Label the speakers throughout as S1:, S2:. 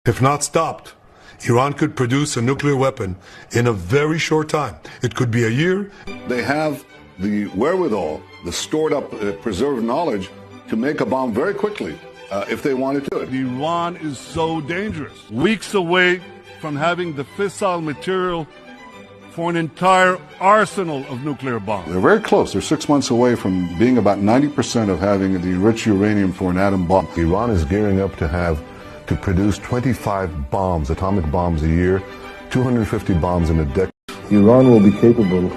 S1: If not stopped, Iran could produce a nuclear weapon in a very short time. It could be a year.
S2: They have the wherewithal, the stored up, preserved knowledge to make a bomb very quickly if they wanted to.
S3: Iran is so dangerous. Weeks away from having the fissile material for an entire arsenal of nuclear bombs.
S2: They're very close. They're 6 months away from being about 90% of having the enriched uranium for an atom bomb.
S4: Iran is gearing up to produce 25 bombs, atomic bombs a year, 250 bombs in a decade.
S5: Iran will be capable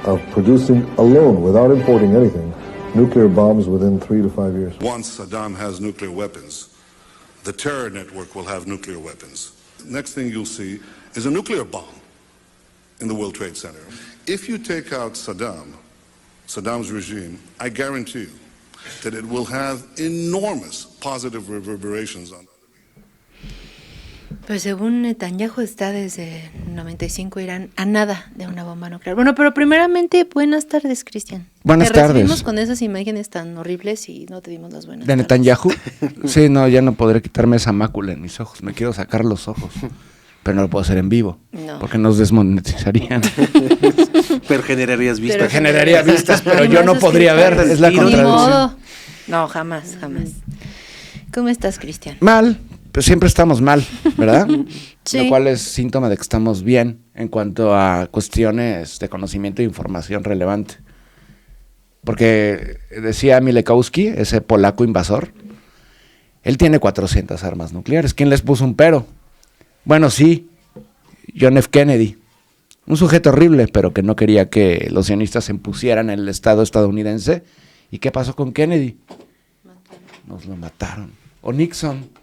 S5: of producing alone, without importing anything, nuclear bombs within 3 to 5 years.
S2: Once Saddam has nuclear weapons, the terror network will have nuclear weapons. Next thing you'll see is a nuclear bomb in the World Trade Center. If you take out Saddam's regime, I guarantee you that it will have enormous positive reverberations on.
S6: Pues según Netanyahu está desde 95 Irán a nada de una bomba nuclear. Bueno, pero primeramente, buenas tardes, Cristian.
S7: Buenas
S6: te
S7: tardes. Te
S6: recibimos con esas imágenes tan horribles y no te dimos las buenas
S7: ¿De Netanyahu? Sí, no, ya no podré quitarme esa mácula en mis ojos. Me quiero sacar los ojos. Pero no lo puedo hacer en vivo. No. Porque nos desmonetizarían.
S8: Pero generarías vistas.
S7: Pero generaría vistas, pero yo no podría ver. Es la contradicción.
S6: No, jamás. ¿Cómo estás, Cristian?
S7: Mal. Pues siempre estamos mal, ¿verdad?
S6: Sí.
S7: Lo cual es síntoma de que estamos bien en cuanto a cuestiones de conocimiento e información relevante. Porque decía Milekowski, ese polaco invasor, él tiene 400 armas nucleares. ¿Quién les puso un pero? Bueno, sí, John F. Kennedy. Un sujeto horrible, pero que no quería que los sionistas se impusieran en el Estado estadounidense. ¿Y qué pasó con Kennedy? Nos lo mataron. O Nixon.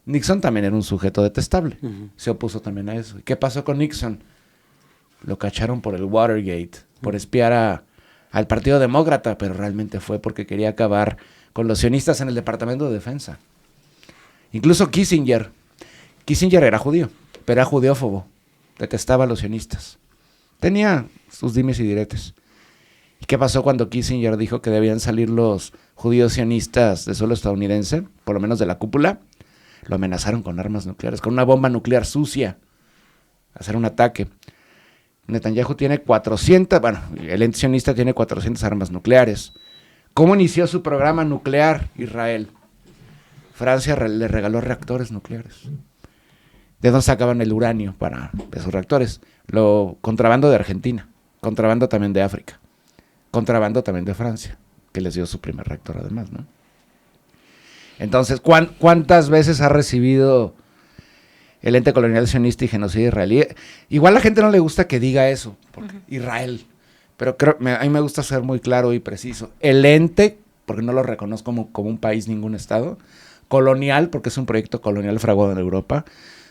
S7: Nixon también era un sujeto detestable. Se opuso también a eso. ¿Y qué pasó con Nixon? Lo cacharon por el Watergate, por espiar al Partido Demócrata, pero realmente fue porque quería acabar con los sionistas en el Departamento de Defensa. Incluso Kissinger era judío, pero era judeófobo. Detestaba a los sionistas. Tenía sus dimes y diretes. ¿Y qué pasó cuando Kissinger dijo que debían salir los judíos sionistas de suelo estadounidense, por lo menos de la cúpula? Lo amenazaron con armas nucleares, con una bomba nuclear sucia, hacer un ataque. Netanyahu tiene 400, el ente sionista tiene 400 armas nucleares. ¿Cómo inició su programa nuclear Israel? Francia le regaló reactores nucleares. ¿De dónde sacaban el uranio de sus reactores? Contrabando de Argentina, contrabando también de África, contrabando también de Francia, que les dio su primer reactor además, ¿no? Entonces, ¿cuántas veces ha recibido el ente colonial sionista y genocidio israelí? Igual a la gente no le gusta que diga eso, porque Israel, pero a mí me gusta ser muy claro y preciso. El ente, porque no lo reconozco como un país, ningún estado, colonial, porque es un proyecto colonial fraguado en Europa,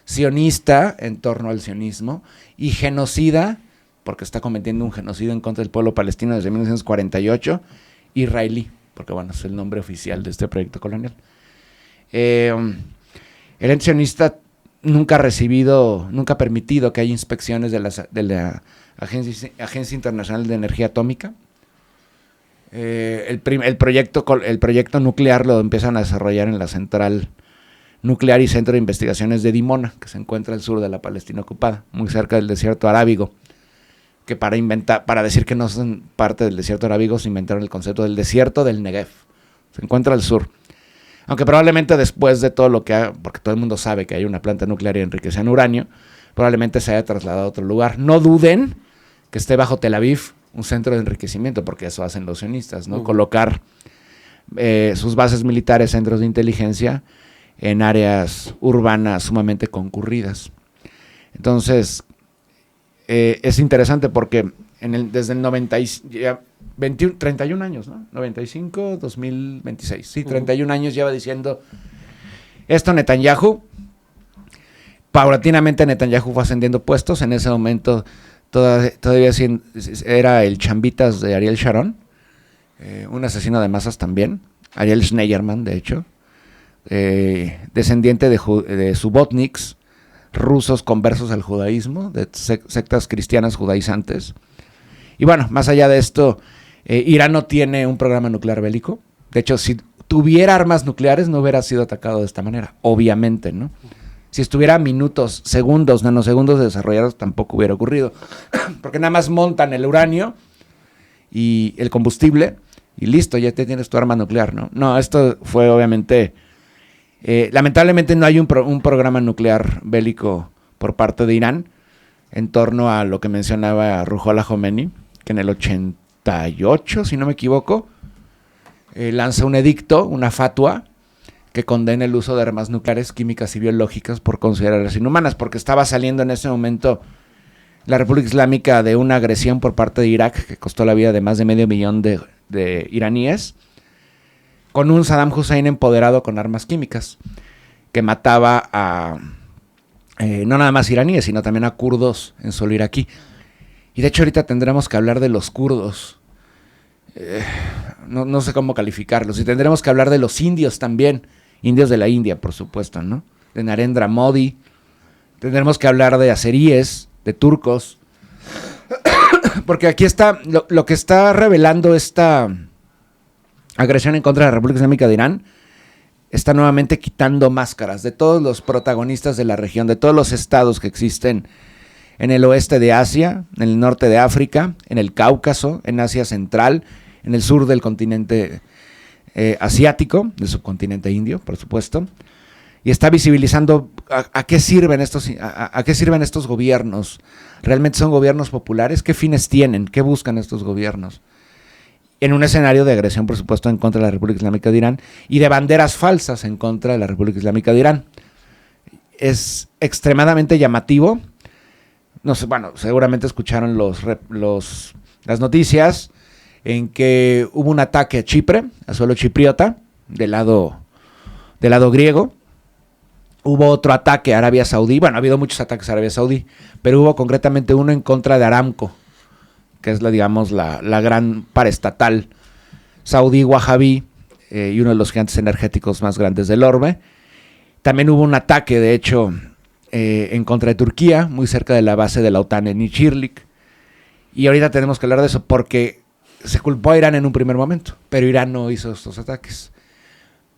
S7: sionista en torno al sionismo, y genocida, porque está cometiendo un genocidio en contra del pueblo palestino desde 1948, israelí, porque es el nombre oficial de este proyecto colonial. El ente sionista nunca ha permitido que haya inspecciones de la Agencia Internacional de Energía Atómica. El proyecto nuclear lo empiezan a desarrollar en la central nuclear y centro de investigaciones de Dimona, que se encuentra al sur de la Palestina ocupada, muy cerca del desierto arábigo, que para decir que no son parte del desierto arábigo se inventaron el concepto del desierto del Negev. Se encuentra al sur. Aunque probablemente después de todo porque todo el mundo sabe que hay una planta nuclear enriquecida en uranio, probablemente se haya trasladado a otro lugar. No duden que esté bajo Tel Aviv un centro de enriquecimiento, porque eso hacen los sionistas, ¿no? Colocar sus bases militares, centros de inteligencia, en áreas urbanas sumamente concurridas. Entonces, es interesante porque desde el 31 años, ¿no? 95, 2026. Sí, 31 años lleva diciendo esto Netanyahu. Paulatinamente Netanyahu fue ascendiendo puestos. En ese momento todavía era el chambitas de Ariel Sharon, un asesino de masas también. Ariel Schneiderman, de hecho. Descendiente de subotniks, rusos conversos al judaísmo, de sectas cristianas judaizantes. Y bueno, más allá de esto, Irán no tiene un programa nuclear bélico. De hecho, si tuviera armas nucleares no hubiera sido atacado de esta manera, obviamente, ¿no? si estuviera minutos, segundos, nanosegundos de desarrollarlos, tampoco hubiera ocurrido. Porque nada más montan el uranio y el combustible y listo, ya te tienes tu arma nuclear, ¿no? No, esto fue obviamente... lamentablemente no hay un programa nuclear bélico por parte de Irán en torno a lo que mencionaba Ruhollah Khomeini, que en el 88, si no me equivoco, lanza un edicto, una fatua, que condena el uso de armas nucleares, químicas y biológicas por considerarlas inhumanas, porque estaba saliendo en ese momento la República Islámica de una agresión por parte de Irak que costó la vida de más de 500,000 de iraníes, con un Saddam Hussein empoderado con armas químicas, que mataba a no nada más iraníes, sino también a kurdos en suelo iraquí. Y de hecho ahorita tendremos que hablar de los kurdos, no sé cómo calificarlos, y tendremos que hablar de los indios también, indios de la India, por supuesto, ¿no? De Narendra Modi, tendremos que hablar de azeríes, de turcos, porque aquí está, lo que está revelando esta agresión en contra de la República Islámica de Irán, está nuevamente quitando máscaras de todos los protagonistas de la región, de todos los estados que existen en el oeste de Asia, en el norte de África, en el Cáucaso, en Asia Central, en el sur del continente asiático, del subcontinente indio, por supuesto, y está visibilizando a qué sirven estos gobiernos. ¿Realmente son gobiernos populares? ¿Qué fines tienen? ¿Qué buscan estos gobiernos? En un escenario de agresión, por supuesto, en contra de la República Islámica de Irán y de banderas falsas en contra de la República Islámica de Irán. Es extremadamente llamativo. No sé, bueno, seguramente escucharon las noticias en que hubo un ataque a Chipre, a suelo chipriota, del lado griego. Hubo otro ataque a Arabia Saudí. Bueno, ha habido muchos ataques a Arabia Saudí, pero hubo concretamente uno en contra de Aramco, que es la gran paraestatal saudí wahabí y uno de los gigantes energéticos más grandes del orbe. También hubo un ataque, de hecho, en contra de Turquía, muy cerca de la base de la OTAN en Incirlik. Y ahorita tenemos que hablar de eso porque se culpó a Irán en un primer momento, pero Irán no hizo estos ataques.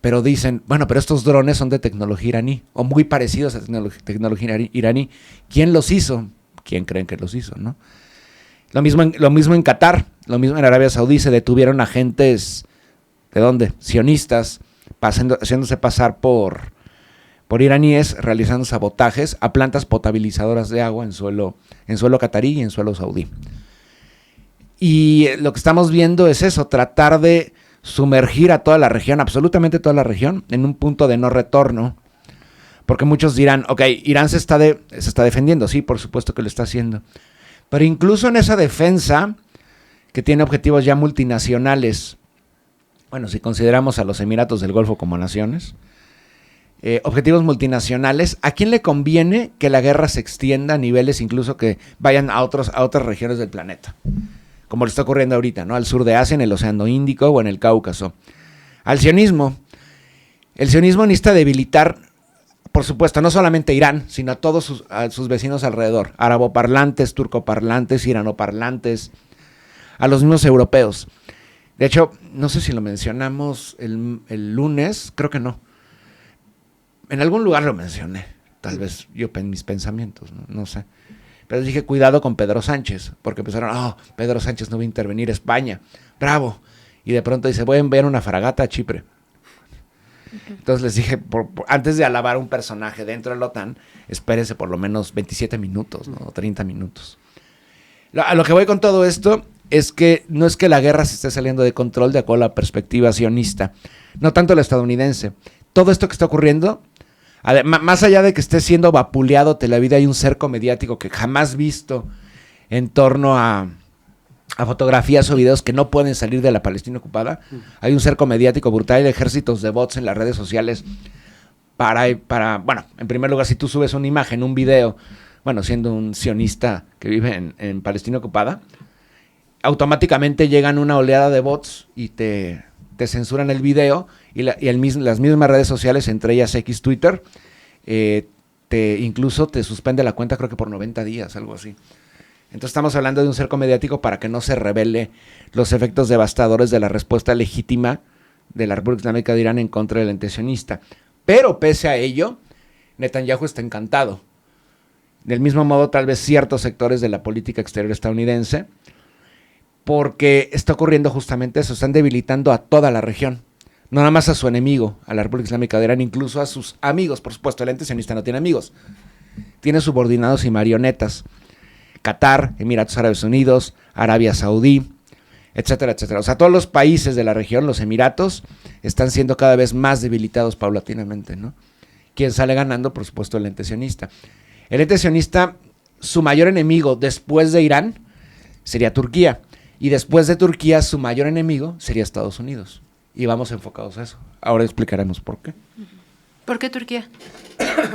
S7: Pero dicen, bueno, pero estos drones son de tecnología iraní, o muy parecidos a tecnología iraní. ¿Quién los hizo? ¿Quién creen que los hizo, no? Lo mismo en Qatar, lo mismo en Arabia Saudí, se detuvieron agentes, ¿de dónde? Sionistas, haciéndose pasar por iraníes, realizando sabotajes a plantas potabilizadoras de agua en suelo catarí y en suelo saudí. Y lo que estamos viendo es eso, tratar de sumergir a toda la región, absolutamente toda la región, en un punto de no retorno. Porque muchos dirán, ok, Irán se está defendiendo, sí, por supuesto que lo está haciendo. Pero incluso en esa defensa, que tiene objetivos ya multinacionales, bueno, si consideramos a los Emiratos del Golfo como naciones, objetivos multinacionales, ¿a quién le conviene que la guerra se extienda a niveles incluso que vayan a otras regiones del planeta? Como le está ocurriendo ahorita, ¿no? Al sur de Asia, en el Océano Índico o en el Cáucaso. Al sionismo. El sionismo necesita debilitar, por supuesto, no solamente a Irán, sino a todos sus vecinos alrededor. Araboparlantes, turcoparlantes, iranoparlantes, a los mismos europeos. De hecho, no sé si lo mencionamos el lunes, creo que no. En algún lugar lo mencioné, tal vez yo en mis pensamientos, no sé. Pero dije, cuidado con Pedro Sánchez, porque pensaron, Pedro Sánchez no va a intervenir España, bravo. Y de pronto dice, voy a enviar una fragata a Chipre. Entonces les dije, antes de alabar a un personaje dentro de la OTAN, espérense por lo menos 27 minutos, ¿no? 30 minutos. A lo que voy con todo esto es que no es que la guerra se esté saliendo de control de acuerdo a la perspectiva sionista, no tanto la estadounidense. Todo esto que está ocurriendo, más allá de que esté siendo vapuleado Tel Aviv, hay un cerco mediático que jamás visto en torno a fotografías o videos que no pueden salir de la Palestina ocupada. Hay un cerco mediático brutal, ejércitos de bots en las redes sociales para bueno, en primer lugar, si tú subes una imagen, un video, bueno, siendo un sionista que vive en Palestina ocupada, automáticamente llegan una oleada de bots y te censuran el video y las mismas redes sociales, entre ellas X, Twitter, incluso te suspende la cuenta, creo que por 90 días, algo así. Entonces estamos hablando de un cerco mediático para que no se revele los efectos devastadores de la respuesta legítima de la República Islámica de Irán en contra del ente sionista. Pero pese a ello, Netanyahu está encantado. Del mismo modo, tal vez ciertos sectores de la política exterior estadounidense, porque está ocurriendo justamente eso, están debilitando a toda la región, no nada más a su enemigo, a la República Islámica de Irán, incluso a sus amigos. Por supuesto, el ente sionista no tiene amigos, tiene subordinados y marionetas. Qatar, Emiratos Árabes Unidos, Arabia Saudí, etcétera, etcétera. O sea, todos los países de la región, los Emiratos, están siendo cada vez más debilitados paulatinamente, ¿no? Quien sale ganando, por supuesto, el ente sionista. El ente sionista, su mayor enemigo después de Irán sería Turquía. Y después de Turquía, su mayor enemigo sería Estados Unidos. Y vamos enfocados a eso. Ahora explicaremos por qué.
S6: ¿Por qué Turquía?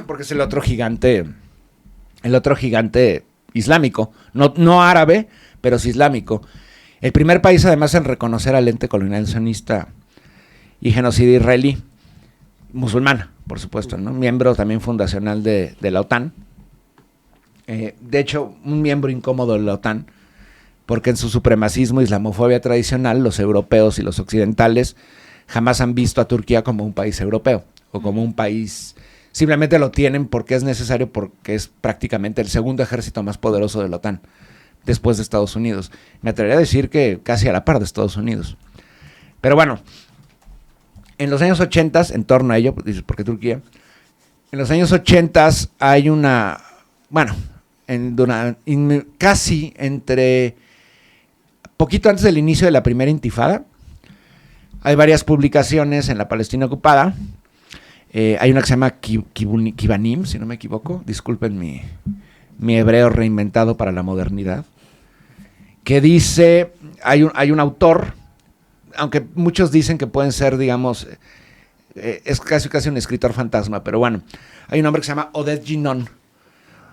S7: Porque es el otro gigante islámico. No árabe, pero sí islámico. El primer país, además, en reconocer al ente colonial sionista y genocida israelí, musulmana, por supuesto, ¿no? Miembro también fundacional de la OTAN. De hecho, un miembro incómodo de la OTAN, porque en su supremacismo y islamofobia tradicional, los europeos y los occidentales jamás han visto a Turquía como un país europeo o como un país. Simplemente lo tienen porque es necesario, porque es prácticamente el segundo ejército más poderoso de la OTAN, después de Estados Unidos. Me atrevería a decir que casi a la par de Estados Unidos. Pero bueno, en los años 80, en torno a ello, porque Turquía, en los años 80 hay una, bueno, casi entre, poquito antes del inicio de la primera intifada, hay varias publicaciones en la Palestina ocupada. Hay una que se llama Kibanim, si no me equivoco, disculpen mi hebreo reinventado para la modernidad, que dice, hay un autor, aunque muchos dicen que pueden ser, digamos, es casi un escritor fantasma, pero bueno, hay un hombre que se llama Oded Ginon.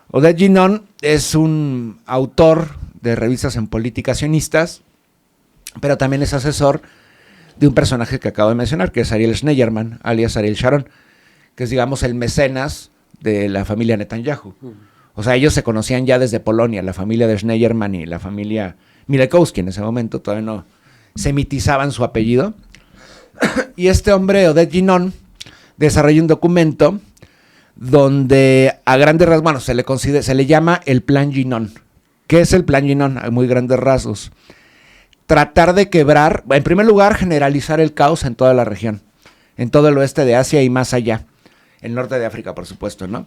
S7: Oded Ginon es un autor de revistas en política sionistas, pero también es asesor de un personaje que acabo de mencionar, que es Ariel Schneiderman, alias Ariel Sharon, que es, digamos, el mecenas de la familia Netanyahu. O sea, ellos se conocían ya desde Polonia, la familia de Schneiderman y la familia Milekowski en ese momento, todavía no semitizaban su apellido. Y este hombre, Oded Ginon, desarrolla un documento donde a grandes rasgos, bueno, se le llama el Plan Ginon. ¿Qué es el Plan Ginon? A muy grandes rasgos. Tratar de quebrar, en primer lugar, generalizar el caos en toda la región, en todo el oeste de Asia y más allá, el norte de África, por supuesto, ¿no?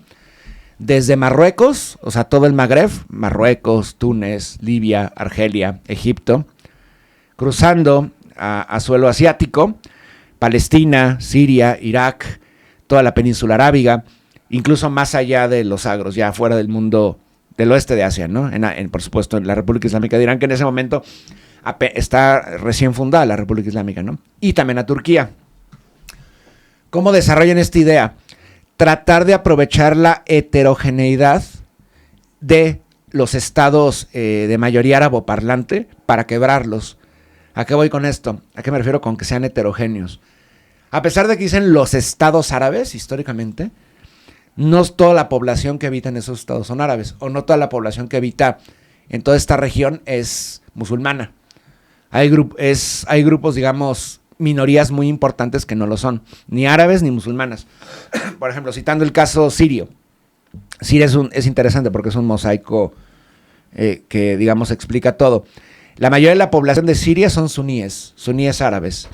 S7: Desde Marruecos, o sea, todo el Magreb, Marruecos, Túnez, Libia, Argelia, Egipto, cruzando a suelo asiático, Palestina, Siria, Irak, toda la península arábiga, incluso más allá de los agros, ya fuera del mundo del oeste de Asia, ¿no? Por supuesto, en la República Islámica de Irán, que en ese momento está recién fundada la República Islámica, ¿no? Y también a Turquía. ¿Cómo desarrollan esta idea? Tratar de aprovechar la heterogeneidad de los estados de mayoría árabe parlante para quebrarlos. ¿A qué voy con esto? ¿A qué me refiero con que sean heterogéneos? A pesar de que dicen los estados árabes, históricamente, no toda la población que habita en esos estados son árabes, o no toda la población que habita en toda esta región es musulmana. Hay grupos, digamos, minorías muy importantes que no lo son, ni árabes ni musulmanas. Por ejemplo, citando el caso sirio. Siria es interesante porque es un mosaico que, digamos, explica todo. La mayoría de la población de Siria son suníes árabes,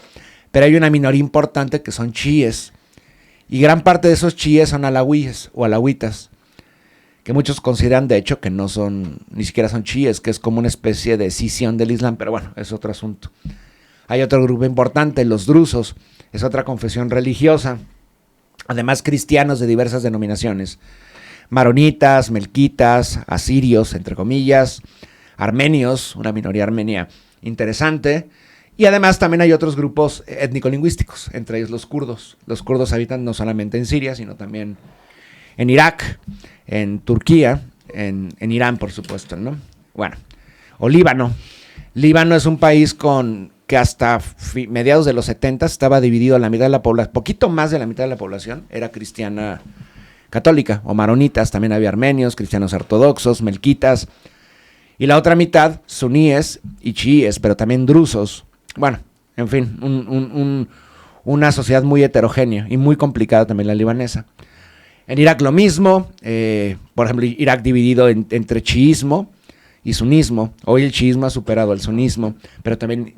S7: pero hay una minoría importante que son chiíes, y gran parte de esos chiíes son alawíes o alawitas, que muchos consideran de hecho que no son, ni siquiera son chiíes, que es como una especie de escisión del Islam, pero bueno, es otro asunto. Hay otro grupo importante, los drusos, es otra confesión religiosa, además cristianos de diversas denominaciones, maronitas, melquitas, asirios, entre comillas, armenios, una minoría armenia interesante, y además también hay otros grupos étnico-lingüísticos, entre ellos los kurdos. Los kurdos habitan no solamente en Siria, sino también en Irak, en Turquía, en Irán, por supuesto, ¿no? Bueno, o Líbano. Líbano es un país que hasta mediados de los 70 estaba dividido, la mitad de la población, poquito más de la mitad de la población era cristiana católica, o maronitas, también había armenios, cristianos ortodoxos, melquitas, y la otra mitad suníes y chiíes, pero también drusos. Bueno, en fin, una sociedad muy heterogénea y muy complicada también la libanesa. En Irak lo mismo, por ejemplo, Irak dividido entre chiismo y sunismo. Hoy el chiismo ha superado al sunismo, pero también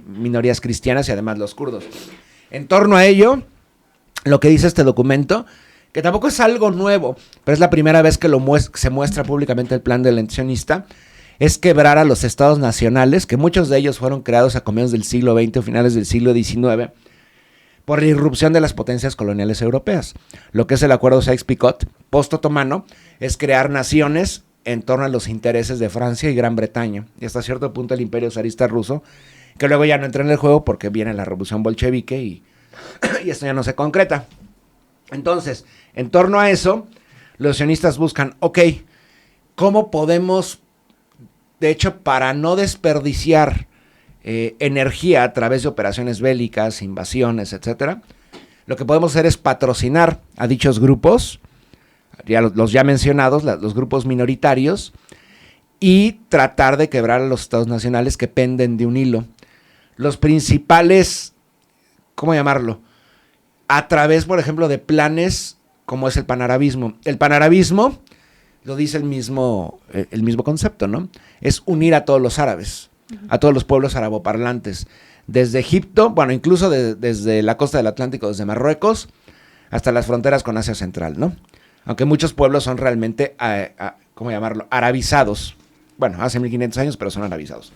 S7: minorías cristianas y además los kurdos. En torno a ello, lo que dice este documento, que tampoco es algo nuevo, pero es la primera vez que se muestra públicamente el plan del sionista, es quebrar a los estados nacionales, que muchos de ellos fueron creados a comienzos del siglo XX o finales del siglo XIX, por la irrupción de las potencias coloniales europeas. Lo que es el acuerdo Sykes-Picot, post-otomano, es crear naciones en torno a los intereses de Francia y Gran Bretaña, y hasta cierto punto el imperio zarista ruso, que luego ya no entra en el juego porque viene la revolución bolchevique y esto ya no se concreta. Entonces, en torno a eso, los sionistas buscan, ok, ¿cómo podemos, de hecho, para no desperdiciar energía a través de operaciones bélicas, invasiones, etcétera, lo que podemos hacer es patrocinar a dichos grupos, ya los ya mencionados, los grupos minoritarios, y tratar de quebrar a los estados nacionales que penden de un hilo. Los principales, ¿cómo llamarlo? A través, por ejemplo, de planes como es el panarabismo. El panarabismo, lo dice el mismo concepto, ¿no? Es unir a todos los árabes, a todos los pueblos araboparlantes, desde Egipto, bueno, incluso desde la costa del Atlántico, desde Marruecos, hasta las fronteras con Asia Central, ¿no? Aunque muchos pueblos son realmente, ¿cómo llamarlo?, arabizados. Bueno, hace 1500 años, pero son arabizados.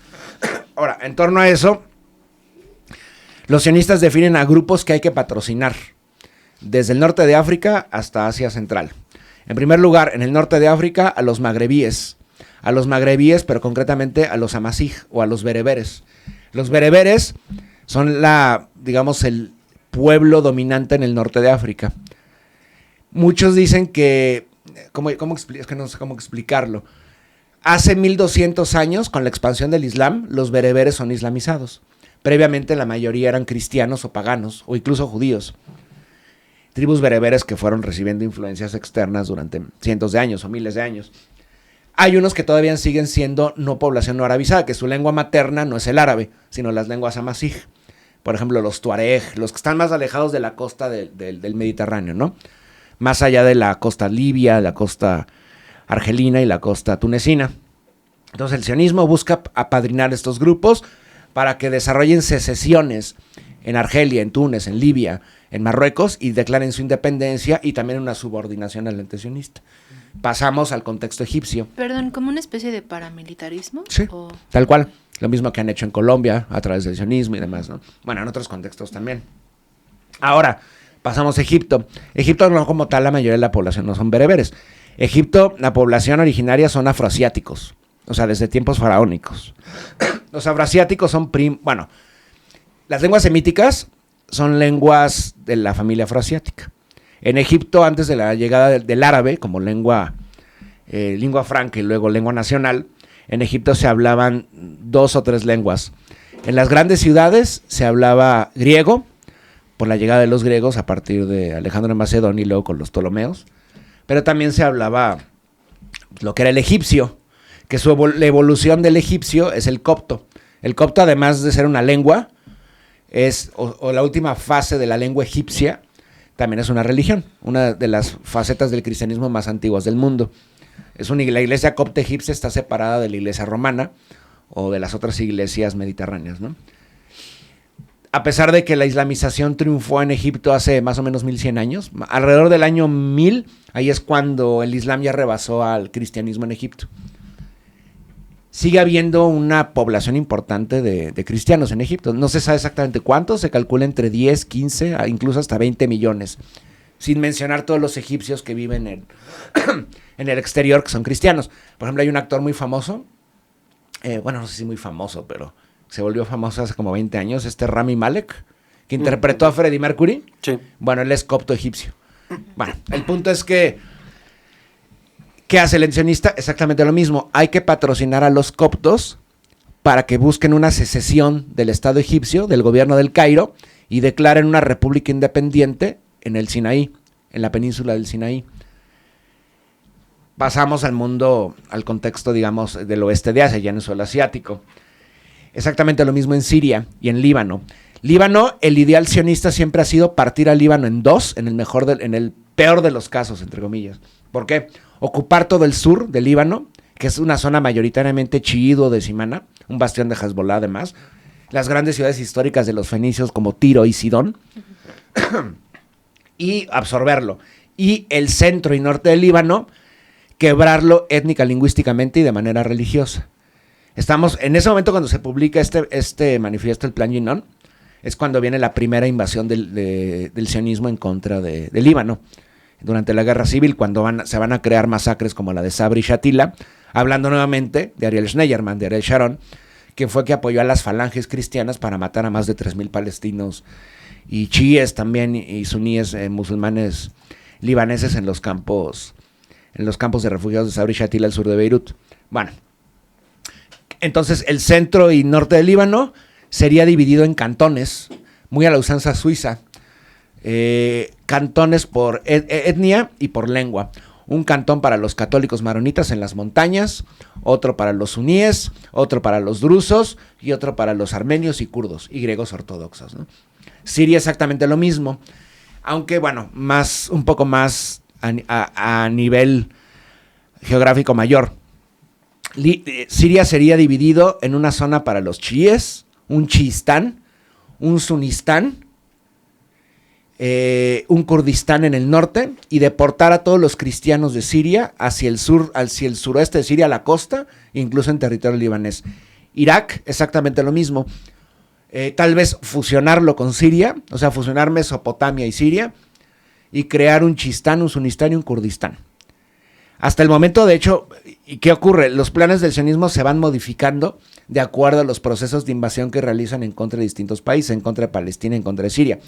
S7: Ahora, en torno a eso, los sionistas definen a grupos que hay que patrocinar, desde el norte de África hasta Asia Central. En primer lugar, en el norte de África, a los magrebíes, pero concretamente a los amazigh o a los bereberes. Los bereberes son el pueblo dominante en el norte de África. Muchos dicen que, es que no sé cómo explicarlo. Hace 1200 años, con la expansión del Islam, los bereberes son islamizados. Previamente la mayoría eran cristianos o paganos, o incluso judíos. Tribus bereberes que fueron recibiendo influencias externas durante cientos de años o miles de años. Hay unos que todavía siguen siendo población no arabizada, que su lengua materna no es el árabe, sino las lenguas amazigh. Por ejemplo, los tuareg, los que están más alejados de la costa del Mediterráneo, ¿no? Más allá de la costa libia, la costa argelina y la costa tunecina. Entonces el sionismo busca apadrinar estos grupos para que desarrollen secesiones en Argelia, en Túnez, en Libia, en Marruecos, y declaren su independencia y también una subordinación al ente sionista. Pasamos al contexto egipcio.
S6: Perdón, ¿como una especie de paramilitarismo?
S7: Sí, tal cual. Lo mismo que han hecho en Colombia a través del sionismo y demás, ¿no? Bueno, en otros contextos también. Ahora, pasamos a Egipto. Egipto no como tal, la mayoría de la población no son bereberes. Egipto, la población originaria son afroasiáticos, o sea, desde tiempos faraónicos. Los afroasiáticos son las lenguas semíticas son lenguas de la familia afroasiática. En Egipto, antes de la llegada del árabe como lengua franca y luego lengua nacional, en Egipto se hablaban 2 o 3 lenguas. En las grandes ciudades se hablaba griego, por la llegada de los griegos a partir de Alejandro de Macedonia y luego con los Ptolomeos, pero también se hablaba lo que era el egipcio, que la evolución del egipcio es el copto. El copto, además de ser una lengua, es la última fase de la lengua egipcia, también es una religión, una de las facetas del cristianismo más antiguas del mundo. La iglesia copta egipcia está separada de la iglesia romana o de las otras iglesias mediterráneas, ¿no? A pesar de que la islamización triunfó en Egipto hace más o menos 1100 años, alrededor del año 1000, ahí es cuando el Islam ya rebasó al cristianismo en Egipto. Sigue habiendo una población importante de cristianos en Egipto. No se sabe exactamente cuántos, se calcula entre 10, 15, incluso hasta 20 millones. Sin mencionar todos los egipcios que viven en el exterior, que son cristianos. Por ejemplo, hay un actor muy famoso, no sé si muy famoso, pero se volvió famoso hace como 20 años, Rami Malek, que interpretó a Freddie Mercury.
S8: Sí.
S7: Bueno, él es copto egipcio. Bueno, el punto es que ¿qué hace el sionista? Exactamente lo mismo. Hay que patrocinar a los coptos para que busquen una secesión del Estado egipcio, del gobierno del Cairo, y declaren una república independiente en el Sinaí, en la península del Sinaí. Pasamos al contexto, digamos, del oeste de Asia, ya en el suelo asiático. Exactamente lo mismo en Siria y en Líbano. Líbano, el ideal sionista siempre ha sido partir al Líbano en 2, en el peor de los casos, entre comillas. ¿Por qué? Ocupar todo el sur del Líbano, que es una zona mayoritariamente chiído de Simana, un bastión de Hezbollah además, las grandes ciudades históricas de los fenicios como Tiro y Sidón, y absorberlo. Y el centro y norte del Líbano, quebrarlo étnica, lingüísticamente y de manera religiosa. Estamos, en ese momento cuando se publica este manifiesto, el Plan Yinon, es cuando viene la primera invasión del sionismo en contra del Líbano. Durante la guerra civil, cuando se van a crear masacres como la de Sabra y Shatila, hablando nuevamente de Ariel Schneiderman, de Ariel Sharon, que fue que apoyó a las falanges cristianas para matar a más de 3,000 palestinos y chiíes también y suníes musulmanes libaneses en los campos de refugiados de Sabra y Shatila al sur de Beirut. Bueno, entonces el centro y norte del Líbano sería dividido en cantones, muy a la usanza suiza, cantones por etnia y por lengua. Un cantón para los católicos maronitas en las montañas, otro para los suníes, otro para los drusos y otro para los armenios y kurdos y griegos ortodoxos, ¿no? Siria exactamente lo mismo, aunque bueno, un poco más a nivel geográfico mayor. Siria sería dividido en una zona para los chiíes, un chiistán, un sunistán, un Kurdistán en el norte, y deportar a todos los cristianos de Siria hacia el suroeste de Siria, a la costa, incluso en territorio libanés. Irak, exactamente lo mismo. Tal vez fusionarlo con Siria, o sea, fusionar Mesopotamia y Siria, y crear un Chistán, un Sunistán y un Kurdistán. Hasta el momento, de hecho, ¿y qué ocurre? Los planes del sionismo se van modificando de acuerdo a los procesos de invasión que realizan en contra de distintos países, en contra de Palestina, en contra de Siria.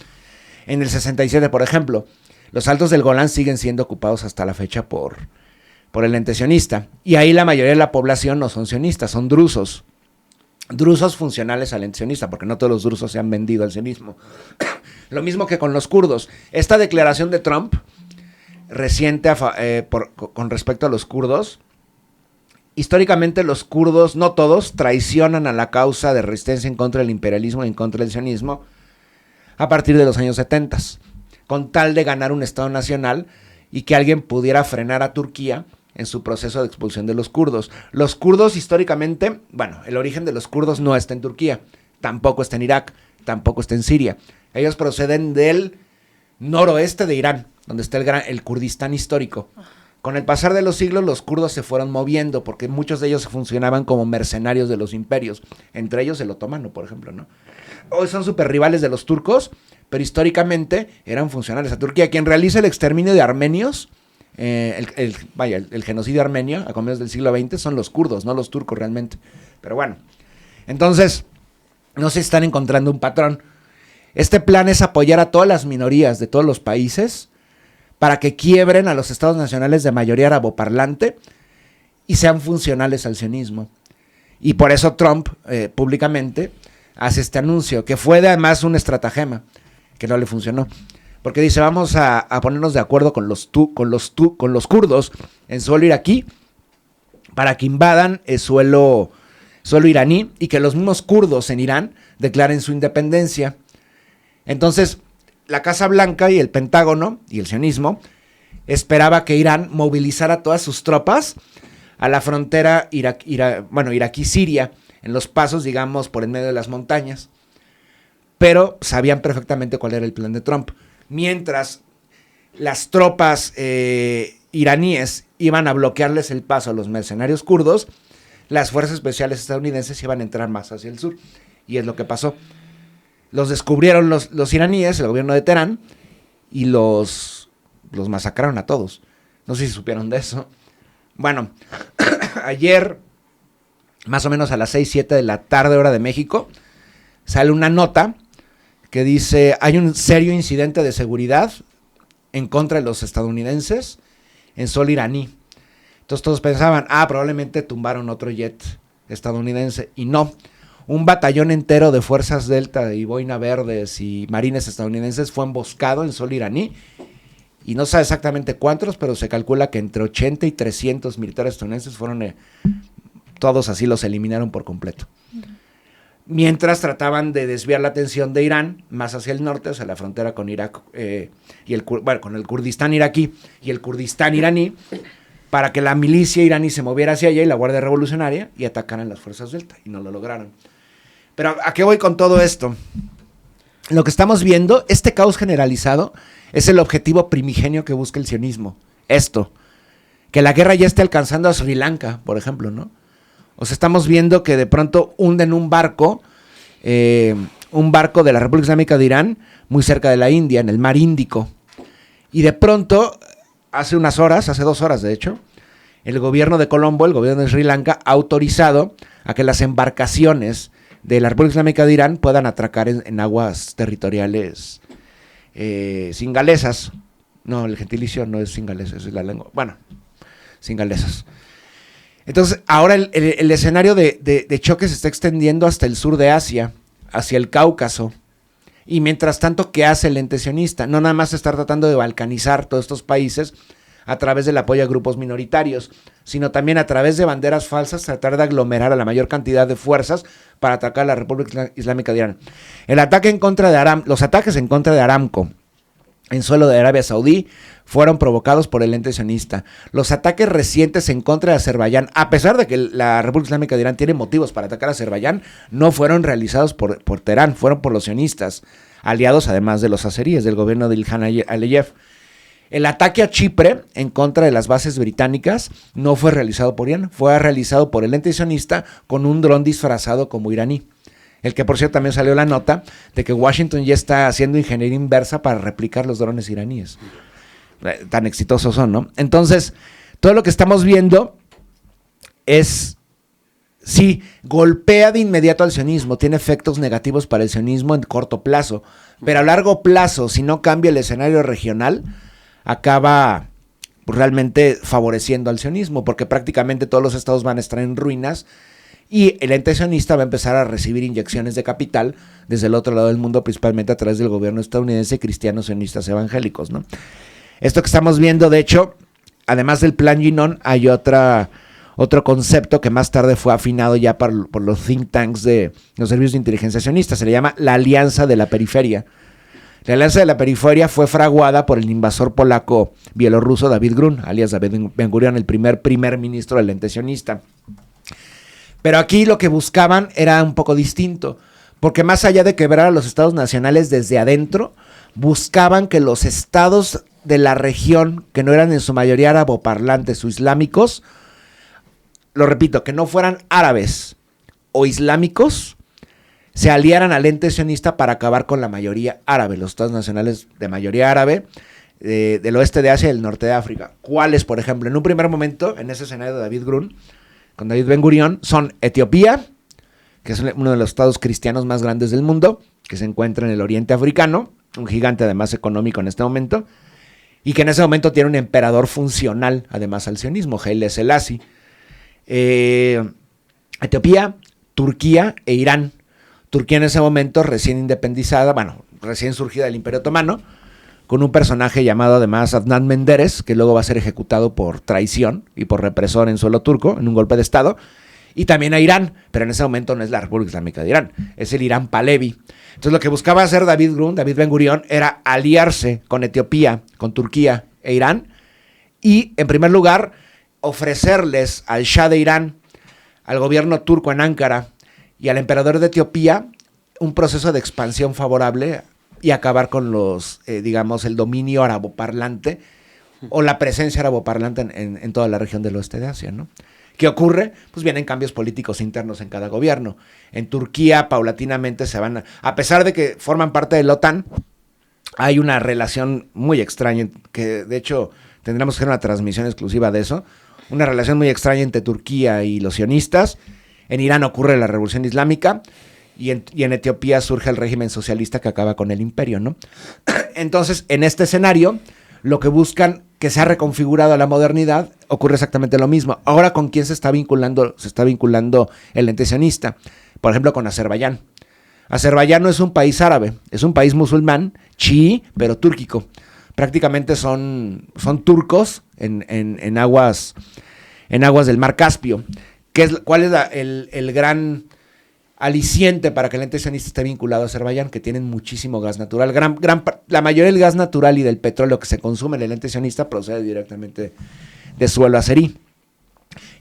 S7: En el 67, por ejemplo, los altos del Golán siguen siendo ocupados hasta la fecha por el ente sionista. Y ahí la mayoría de la población no son sionistas, son drusos. Drusos funcionales al ente sionista, porque no todos los drusos se han vendido al sionismo. Lo mismo que con los kurdos. Esta declaración de Trump, reciente con respecto a los kurdos, históricamente los kurdos, no todos, traicionan a la causa de resistencia en contra del imperialismo y en contra del sionismo a partir de los años 70, con tal de ganar un Estado nacional y que alguien pudiera frenar a Turquía en su proceso de expulsión de los kurdos. Los kurdos históricamente, bueno, el origen de los kurdos no está en Turquía, tampoco está en Irak, tampoco está en Siria. Ellos proceden del noroeste de Irán, donde está el Kurdistán histórico. Con el pasar de los siglos, los kurdos se fueron moviendo, porque muchos de ellos funcionaban como mercenarios de los imperios, entre ellos el otomano, por ejemplo, ¿no? Hoy son súper rivales de los turcos, pero históricamente eran funcionales a Turquía. Quien realiza el exterminio de armenios, el genocidio armenio a comienzos del siglo XX, son los kurdos, no los turcos realmente. Pero bueno, entonces no se están encontrando un patrón. Este plan es apoyar a todas las minorías de todos los países para que quiebren a los estados nacionales de mayoría araboparlante y sean funcionales al sionismo. Y por eso Trump públicamente hace este anuncio, que fue además un estratagema, que no le funcionó. Porque dice, vamos a ponernos de acuerdo con los kurdos en suelo iraquí para que invadan el suelo iraní y que los mismos kurdos en Irán declaren su independencia. Entonces, la Casa Blanca y el Pentágono y el sionismo esperaba que Irán movilizara todas sus tropas a la frontera iraquí-siria, en los pasos, digamos, por en medio de las montañas. Pero sabían perfectamente cuál era el plan de Trump. Mientras las tropas iraníes iban a bloquearles el paso a los mercenarios kurdos, las fuerzas especiales estadounidenses iban a entrar más hacia el sur. Y es lo que pasó. Los descubrieron los iraníes, el gobierno de Teherán, y los masacraron a todos. No sé si supieron de eso. Bueno, ayer, más o menos a las 6, 7 de la tarde, hora de México, sale una nota que dice, hay un serio incidente de seguridad en contra de los estadounidenses en suelo iraní. Entonces todos pensaban, probablemente tumbaron otro jet estadounidense, y no. Un batallón entero de fuerzas Delta y Boina Verdes y marines estadounidenses fue emboscado en suelo iraní, y no sabe exactamente cuántos, pero se calcula que entre 80 y 300 militares estadounidenses fueron, todos así los eliminaron por completo. mientras trataban de desviar la atención de Irán más hacia el norte, o sea, la frontera con Irak, con el Kurdistán iraquí y el Kurdistán iraní, para que la milicia iraní se moviera hacia allá y la Guardia Revolucionaria y atacaran las fuerzas Delta, y no lo lograron. Pero ¿a qué voy con todo esto? Lo que estamos viendo, este caos generalizado, es el objetivo primigenio que busca el sionismo. Esto, que la guerra ya esté alcanzando a Sri Lanka, por ejemplo, ¿no? O sea, estamos viendo que de pronto hunden un barco de la República Islámica de Irán, muy cerca de la India, en el mar Índico. Y de pronto, hace 2 horas de hecho, el gobierno de Colombo, el gobierno de Sri Lanka, ha autorizado a que las embarcaciones de la República Islámica de Irán puedan atracar en aguas territoriales singalesas. No, el gentilicio no es singalesa, es la lengua. Bueno, singalesas. Entonces, ahora el escenario de choque se está extendiendo hasta el sur de Asia, hacia el Cáucaso. Y mientras tanto, ¿qué hace el ente sionista? No nada más estar tratando de balcanizar todos estos países a través del apoyo a grupos minoritarios, sino también a través de banderas falsas tratar de aglomerar a la mayor cantidad de fuerzas para atacar a la República Islámica de Irán. Los ataques en contra de Aramco en suelo de Arabia Saudí fueron provocados por el ente sionista. Los ataques recientes en contra de Azerbaiyán, a pesar de que la República Islámica de Irán tiene motivos para atacar a Azerbaiyán, no fueron realizados por Teherán, fueron por los sionistas, aliados además de los azeríes, del gobierno de Ilhan Aliyev. El ataque a Chipre en contra de las bases británicas no fue realizado por Irán, fue realizado por el ente sionista con un dron disfrazado como iraní. El que, por cierto, también salió la nota de que Washington ya está haciendo ingeniería inversa para replicar los drones iraníes. Tan exitosos son, ¿no? Entonces, todo lo que estamos viendo es, sí, golpea de inmediato al sionismo, tiene efectos negativos para el sionismo en corto plazo, pero a largo plazo, si no cambia el escenario regional, acaba realmente favoreciendo al sionismo, porque prácticamente todos los estados van a estar en ruinas y el ente sionista va a empezar a recibir inyecciones de capital desde el otro lado del mundo, principalmente a través del gobierno estadounidense, cristianos sionistas evangélicos, ¿no? Esto que estamos viendo, de hecho, además del plan Yinon, hay otro concepto que más tarde fue afinado ya por los think tanks de los servicios de inteligencia sionistas, se le llama la Alianza de la Periferia. La Alianza de la Periferia fue fraguada por el invasor polaco bielorruso David Grun, alias David Ben-Gurion, el primer ministro del ente sionista. Pero aquí lo que buscaban era un poco distinto, porque más allá de quebrar a los estados nacionales desde adentro, buscaban que los estados de la región, que no eran en su mayoría araboparlantes o islámicos, lo repito, que no fueran árabes o islámicos, se aliaran al ente sionista para acabar con la mayoría árabe, los estados nacionales de mayoría árabe del oeste de Asia y del norte de África. ¿Cuáles, por ejemplo? En un primer momento, en ese escenario de David Grun, con David Ben-Gurion, son Etiopía, que es uno de los estados cristianos más grandes del mundo, que se encuentra en el oriente africano, un gigante además económico en este momento, y que en ese momento tiene un emperador funcional, además al sionismo, Haile Selassie. Etiopía, Turquía e Irán. Turquía en ese momento recién independizada, recién surgida del Imperio Otomano, con un personaje llamado además Adnan Menderes, que luego va a ser ejecutado por traición y por represor en suelo turco, en un golpe de estado, y también a Irán, pero en ese momento no es la República Islámica de Irán, es el Irán Pahlavi. Entonces lo que buscaba hacer David Ben-Gurion, era aliarse con Etiopía, con Turquía e Irán, y en primer lugar ofrecerles al Shah de Irán, al gobierno turco en Ankara y al emperador de Etiopía un proceso de expansión favorable y acabar con el dominio araboparlante o la presencia araboparlante en toda la región del oeste de Asia, ¿no? ¿Qué ocurre? Pues vienen cambios políticos internos en cada gobierno. En Turquía, paulatinamente a pesar de que forman parte de la OTAN, hay una relación muy extraña, que de hecho tendremos que hacer una transmisión exclusiva de eso, una relación muy extraña entre Turquía y los sionistas. En Irán ocurre la Revolución Islámica y en Etiopía surge el régimen socialista que acaba con el imperio, ¿no? Entonces, en este escenario, lo que buscan que se ha reconfigurado a la modernidad, ocurre exactamente lo mismo. Ahora, ¿con quién se está vinculando el ente sionista? Por ejemplo, con Azerbaiyán. Azerbaiyán no es un país árabe, es un país musulmán, chií, pero túrquico. Prácticamente son turcos en aguas del Mar Caspio. ¿Cuál es el gran aliciente para que el ente sionista esté vinculado a Azerbaiyán, que tienen muchísimo gas natural. La mayoría del gas natural y del petróleo que se consume en el ente sionista procede directamente de suelo azerí.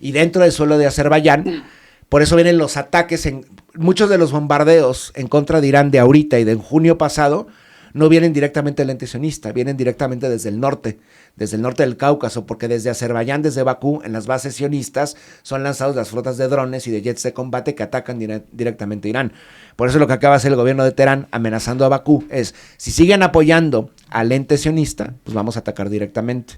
S7: Y dentro del suelo de Azerbaiyán, por eso vienen los ataques, muchos de los bombardeos en contra de Irán de ahorita y de junio pasado, no vienen directamente del ente sionista, vienen directamente desde el norte del Cáucaso, porque desde Azerbaiyán, desde Bakú, en las bases sionistas, son lanzados las flotas de drones y de jets de combate que atacan directamente a Irán. Por eso lo que acaba de hacer el gobierno de Teherán, amenazando a Bakú, es, si siguen apoyando al ente sionista, pues vamos a atacar directamente.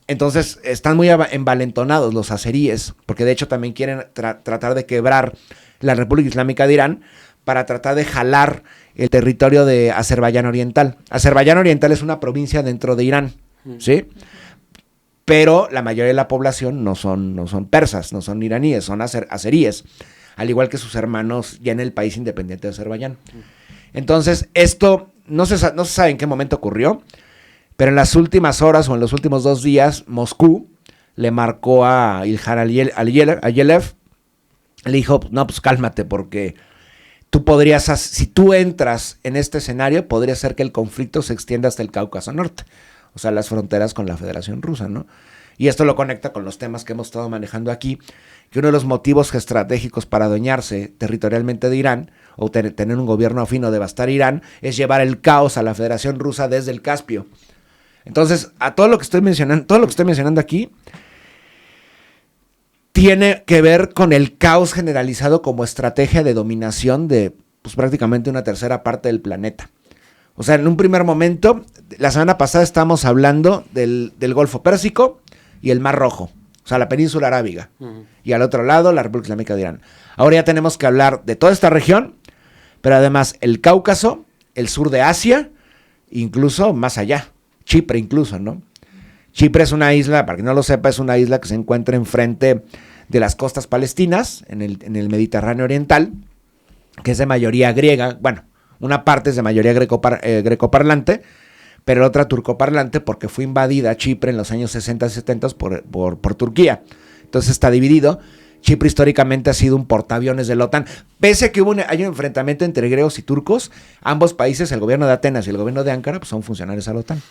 S7: Entonces, están muy envalentonados los azeríes, porque de hecho también quieren tratar de quebrar la República Islámica de Irán para tratar de jalar el territorio de Azerbaiyán Oriental. Azerbaiyán Oriental es una provincia dentro de Irán, ¿sí? Pero la mayoría de la población no son persas, no son iraníes, son azeríes, al igual que sus hermanos ya en el país independiente de Azerbaiyán. Entonces, esto no se sabe en qué momento ocurrió, pero en las últimas horas o en los últimos 2 días, Moscú le marcó a Ilham Aliyev, le dijo, no, pues cálmate, porque tú podrías, si tú entras en este escenario, podría ser que el conflicto se extienda hasta el Cáucaso Norte, o sea, las fronteras con la Federación Rusa, ¿no? Y esto lo conecta con los temas que hemos estado manejando aquí, que uno de los motivos estratégicos para adueñarse territorialmente de Irán, o tener un gobierno afín o devastar Irán, es llevar el caos a la Federación Rusa desde el Caspio. Entonces, a todo lo que estoy mencionando aquí, tiene que ver con el caos generalizado como estrategia de dominación de, pues, prácticamente una tercera parte del planeta. O sea, en un primer momento, la semana pasada estábamos hablando del Golfo Pérsico y el Mar Rojo, o sea, la península arábiga. Y al otro lado, la República Islámica de Irán. Ahora ya tenemos que hablar de toda esta región, pero además el Cáucaso, el sur de Asia, incluso más allá, Chipre incluso, ¿no? Chipre es una isla, para quien no lo sepa, es una isla que se encuentra enfrente de las costas palestinas, en el Mediterráneo Oriental, que es de mayoría griega. Bueno, una parte es de mayoría grecoparlante, pero otra turcoparlante, porque fue invadida Chipre en los años 60 y 70 por Turquía. Entonces está dividido. Chipre históricamente ha sido un portaaviones de la OTAN. Pese a que hay un enfrentamiento entre griegos y turcos, ambos países, el gobierno de Atenas y el gobierno de Ankara, pues son funcionarios a la OTAN.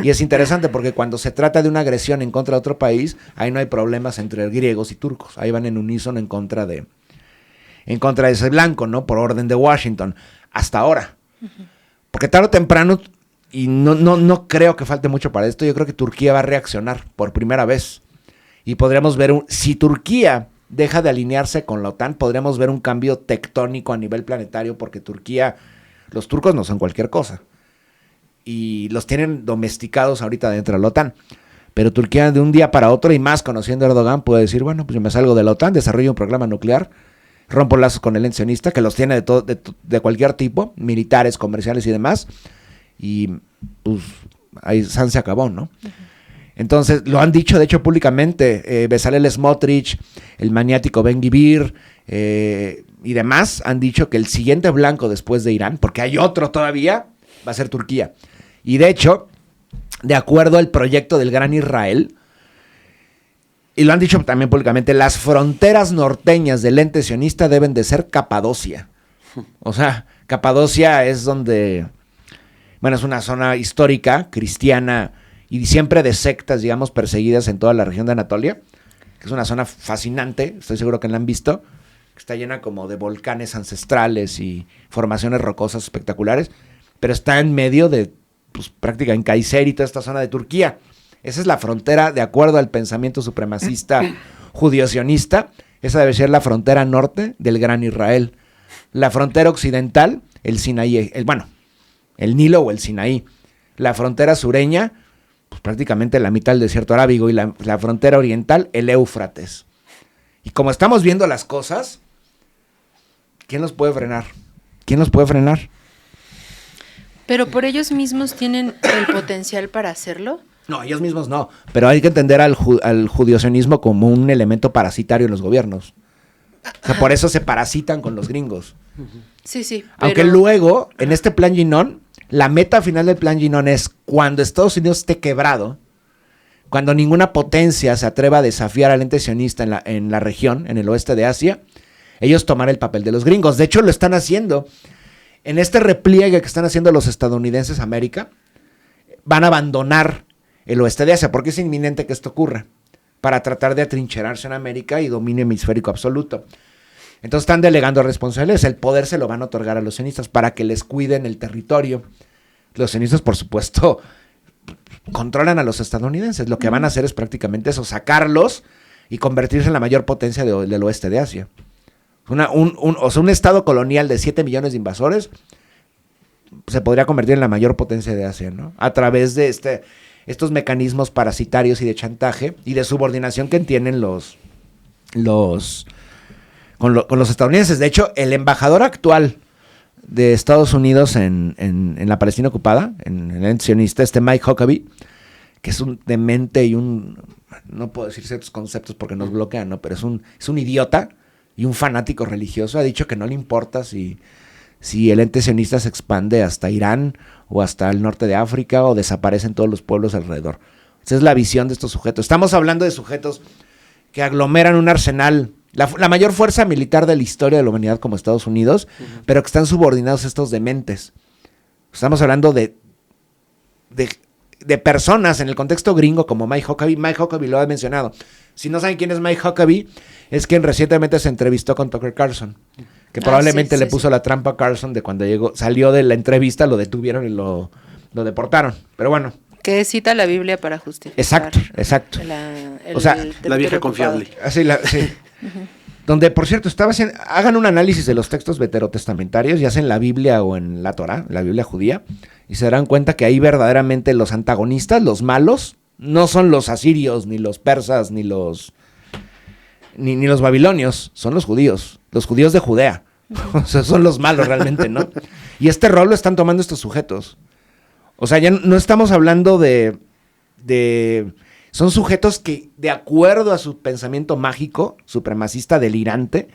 S7: Y es interesante porque cuando se trata de una agresión en contra de otro país, ahí no hay problemas entre griegos y turcos. Ahí van en unísono en contra de ese blanco, ¿no? Por orden de Washington. Hasta ahora. Porque tarde o temprano, y no creo que falte mucho para esto, yo creo que Turquía va a reaccionar por primera vez. Y podríamos ver, si Turquía deja de alinearse con la OTAN, podríamos ver un cambio tectónico a nivel planetario, porque los turcos no son cualquier cosa. Y los tienen domesticados ahorita dentro de la OTAN. Pero Turquía de un día para otro, y más conociendo a Erdogan, puede decir, bueno, pues yo me salgo de la OTAN, desarrollo un programa nuclear, rompo lazos con el ente sionista, que los tiene de cualquier tipo, militares, comerciales y demás, y pues ahí se acabó, ¿no? Uh-huh. Entonces, lo han dicho, de hecho, públicamente, Bezalel Smotrich, el maniático Ben Gvir, y demás, han dicho que el siguiente blanco después de Irán, porque hay otro todavía, va a ser Turquía. Y de hecho, de acuerdo al proyecto del Gran Israel, y lo han dicho también públicamente, las fronteras norteñas del ente sionista deben de ser Capadocia. O sea, Capadocia es donde, bueno, es una zona histórica, cristiana, y siempre de sectas, digamos, perseguidas en toda la región de Anatolia, que es una zona fascinante, estoy seguro que la han visto, que está llena como de volcanes ancestrales y formaciones rocosas espectaculares, pero está en medio de, pues, prácticamente en Kayseri y toda esta zona de Turquía. Esa es la frontera, de acuerdo al pensamiento supremacista judío-sionista, esa debe ser la frontera norte del Gran Israel. La frontera occidental, el Sinaí, el Nilo o el Sinaí. La frontera sureña, pues prácticamente la mitad del desierto arábigo, y la frontera oriental, el Éufrates. Y como estamos viendo las cosas, ¿quién los puede frenar? ¿Quién los puede frenar?
S6: ¿Pero por ellos mismos tienen el potencial para hacerlo?
S7: No, ellos mismos no, pero hay que entender al judío-sionismo como un elemento parasitario en los gobiernos. O sea, por eso se parasitan con los gringos.
S6: Sí, sí.
S7: Aunque luego, en este plan Ginón, la meta final del plan Ginón es cuando Estados Unidos esté quebrado, cuando ninguna potencia se atreva a desafiar al ente sionista en la región, en el oeste de Asia, ellos tomar el papel de los gringos. De hecho, lo están haciendo. En este repliegue que están haciendo los estadounidenses a América, van a abandonar el oeste de Asia, porque es inminente que esto ocurra, para tratar de atrincherarse en América y dominio hemisférico absoluto. Entonces están delegando responsabilidades. El poder se lo van a otorgar a los sionistas para que les cuiden el territorio. Los sionistas, por supuesto, controlan a los estadounidenses. Lo que van a hacer es prácticamente eso, sacarlos y convertirse en la mayor potencia del oeste de Asia. Un estado colonial de 7 millones de invasores se podría convertir en la mayor potencia de Asia, ¿no? A través de estos mecanismos parasitarios y de chantaje y de subordinación que tienen con los estadounidenses. De hecho, el embajador actual de Estados Unidos en la Palestina ocupada, en el ente sionista, Mike Huckabee, que es un demente y no puedo decir ciertos conceptos porque nos bloquean, ¿no? Pero es un idiota y un fanático religioso. Ha dicho que no le importa si el ente sionista se expande hasta Irán o hasta el norte de África o desaparecen todos los pueblos alrededor. Esa es la visión de estos sujetos. Estamos hablando de sujetos que aglomeran un arsenal, la mayor fuerza militar de la historia de la humanidad como Estados Unidos, pero que están subordinados a estos dementes. Estamos hablando de personas en el contexto gringo como Mike Huckabee. Mike Huckabee lo ha mencionado. Si no saben quién es Mike Huckabee, es quien recientemente se entrevistó con Tucker Carlson, que probablemente le puso la trampa a Carlson de cuando salió de la entrevista, lo detuvieron y lo deportaron. Pero bueno.
S6: Que cita la Biblia para justificar.
S7: Exacto.
S8: La vieja confiable.
S7: Así sí. Donde, por cierto, hagan un análisis de los textos veterotestamentarios, ya sea en la Biblia o en la Torá, la Biblia judía, y se darán cuenta que ahí verdaderamente los antagonistas, los malos, no son los asirios, ni los persas, ni los babilonios, son los judíos de Judea. O sea, son los malos realmente, ¿no? Y este rol lo están tomando estos sujetos. O sea, ya no estamos hablando de son sujetos que, de acuerdo a su pensamiento mágico, supremacista, delirante,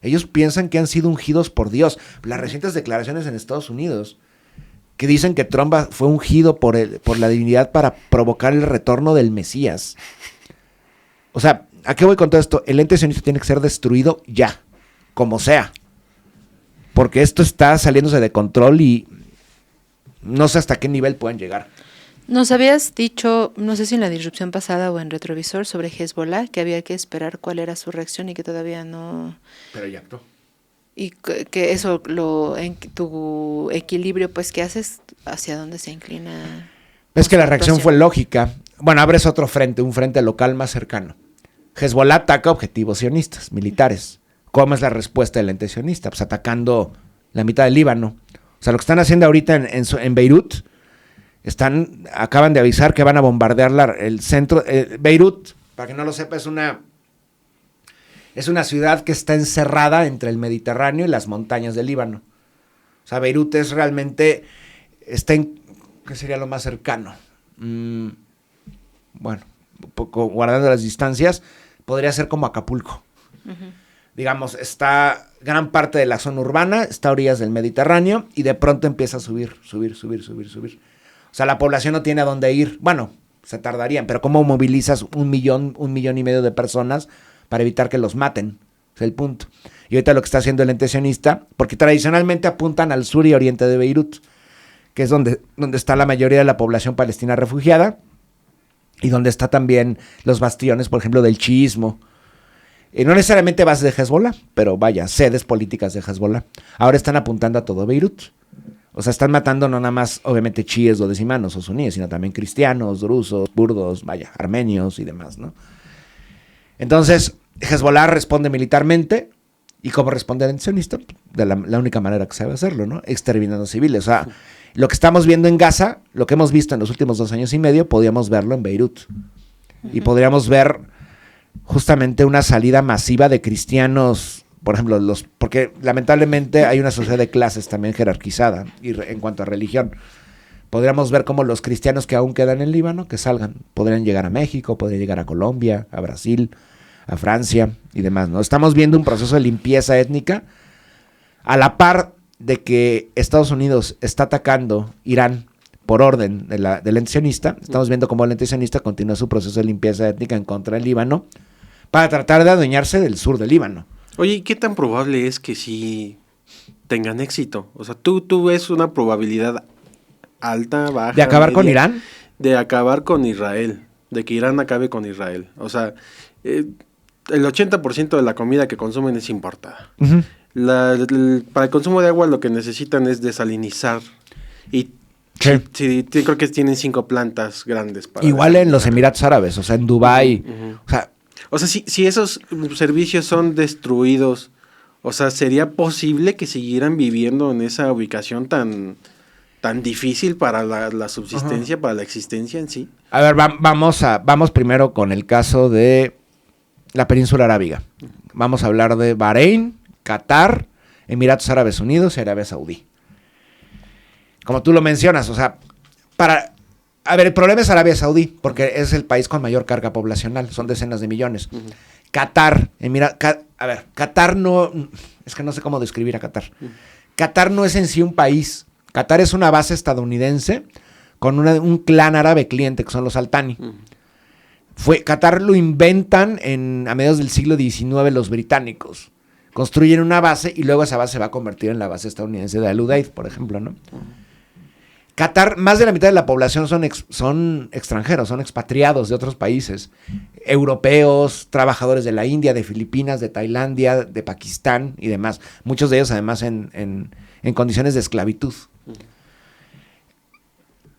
S7: ellos piensan que han sido ungidos por Dios. Las recientes declaraciones en Estados Unidos, que dicen que Trump fue ungido por la divinidad para provocar el retorno del Mesías. O sea, ¿a qué voy con todo esto? El ente sionista tiene que ser destruido ya, como sea. Porque esto está saliéndose de control y no sé hasta qué nivel pueden llegar.
S6: Nos habías dicho, no sé si en la disrupción pasada o en Retrovisor, sobre Hezbollah, que había que esperar cuál era su reacción y que todavía no...
S7: Pero ya actuó.
S6: Y que eso, en tu equilibrio, pues, ¿qué haces? ¿Hacia dónde se inclina?
S7: Es que la reacción fue lógica. Bueno, abres otro frente, un frente local más cercano. Hezbollah ataca objetivos sionistas, militares. ¿Cómo es la respuesta del ente sionista? Pues atacando la mitad del Líbano. O sea, lo que están haciendo ahorita en Beirut, acaban de avisar que van a bombardear el centro. Beirut, para que no lo sepa, es una ciudad que está encerrada entre el Mediterráneo y las montañas del Líbano. O sea, Beirut es realmente, ¿qué sería lo más cercano? Bueno, un poco guardando las distancias, podría ser como Acapulco. Uh-huh. Digamos, está gran parte de la zona urbana, está a orillas del Mediterráneo y de pronto empieza a subir. O sea, la población no tiene a dónde ir. Bueno, se tardarían, pero ¿cómo movilizas 1,5 millones de personas para evitar que los maten? Es el punto. Y ahorita lo que está haciendo el ente sionista, porque tradicionalmente apuntan al sur y oriente de Beirut, que es donde está la mayoría de la población palestina refugiada, y donde está también los bastiones, por ejemplo, del chiismo. No necesariamente bases de Hezbollah, pero vaya, sedes políticas de Hezbollah. Ahora están apuntando a todo Beirut. O sea, están matando no nada más, obviamente, chiíes, duodecimanos o suníes, sino también cristianos, drusos, kurdos, vaya, armenios y demás, ¿no? Entonces, Hezbollah responde militarmente, y como responde el sionista, de la única manera que sabe hacerlo, ¿no? Exterminando civiles. O sea, lo que estamos viendo en Gaza, lo que hemos visto en los últimos 2 años y medio, podríamos verlo en Beirut. Uh-huh. Y podríamos ver justamente una salida masiva de cristianos, por ejemplo, porque lamentablemente hay una sociedad de clases también jerarquizada en cuanto a religión. Podríamos ver cómo los cristianos que aún quedan en Líbano, que salgan, podrían llegar a México, podrían llegar a Colombia, a Brasil, a Francia y demás, ¿no? Estamos viendo un proceso de limpieza étnica a la par de que Estados Unidos está atacando Irán por orden del ente sionista. Estamos viendo cómo el ente sionista continúa su proceso de limpieza étnica en contra del Líbano para tratar de adueñarse del sur del Líbano.
S8: Oye, ¿y qué tan probable es que sí tengan éxito? O sea, ¿tú ves una probabilidad alta, baja?
S7: ¿De acabar con Irán?
S8: De acabar con Israel, de que Irán acabe con Israel. O sea, el 80% de la comida que consumen es importada.
S7: Uh-huh.
S8: Para el consumo de agua lo que necesitan es desalinizar. Y sí, creo que tienen 5 plantas grandes.
S7: Igual en los Emiratos Árabes, o sea, en Dubái.
S8: Uh-huh. O sea, si esos servicios son destruidos, o sea, ¿sería posible que siguieran viviendo en esa ubicación tan difícil para la subsistencia, uh-huh, para la existencia en sí?
S7: A ver, vamos primero con el caso de la península arábiga. Vamos a hablar de Bahrein, Qatar, Emiratos Árabes Unidos y Arabia Saudí. Como tú lo mencionas, o sea, el problema es Arabia Saudí, porque es el país con mayor carga poblacional, son decenas de millones. Uh-huh. Qatar, Qatar no, es que no sé cómo describir a Qatar. Uh-huh. Qatar no es en sí un país. Qatar es una base estadounidense con un clan árabe cliente, que son los Al-Thani. Uh-huh. Qatar lo inventan a mediados del siglo XIX los británicos. Construyen una base y luego esa base se va a convertir en la base estadounidense de Al-Udeid, por ejemplo, ¿no? Uh-huh. Qatar, más de la mitad de la población son extranjeros, son expatriados de otros países, europeos, trabajadores de la India, de Filipinas, de Tailandia, de Pakistán y demás. Muchos de ellos además en condiciones de esclavitud.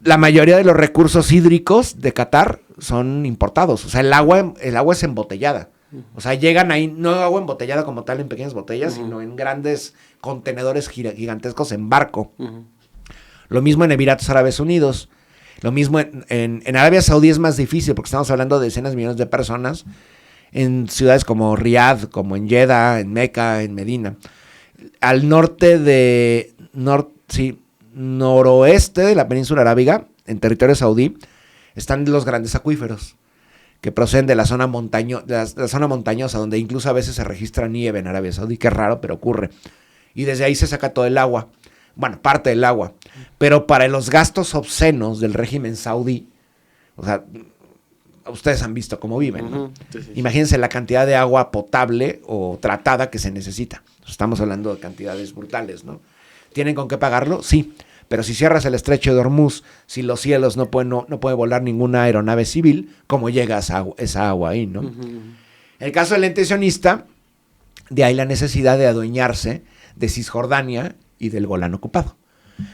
S7: La mayoría de los recursos hídricos de Qatar son importados, o sea, el agua es embotellada. O sea, llegan ahí, no agua embotellada como tal en pequeñas botellas, uh-huh, sino en grandes contenedores gigantescos en barco. Uh-huh. Lo mismo en Emiratos Árabes Unidos. Lo mismo en Arabia Saudí es más difícil porque estamos hablando de decenas de millones de personas en ciudades como Riyadh, como en Jeddah, en Meca, en Medina. Al noroeste de la península arábiga, en territorio saudí, están los grandes acuíferos que proceden de la zona montañosa, donde incluso a veces se registra nieve en Arabia Saudí, que es raro, pero ocurre. Y desde ahí se saca todo el agua. Bueno, parte del agua, pero para los gastos obscenos del régimen saudí, o sea, ustedes han visto cómo viven, ¿no? Sí. Imagínense la cantidad de agua potable o tratada que se necesita. Estamos hablando de cantidades brutales, ¿no? ¿Tienen con qué pagarlo? Sí, pero si cierras el estrecho de Hormuz, si los cielos no puede volar ninguna aeronave civil, ¿cómo llega esa agua ahí, no? Uh-huh. El caso del ente sionista, de ahí la necesidad de adueñarse de Cisjordania y del Golán ocupado.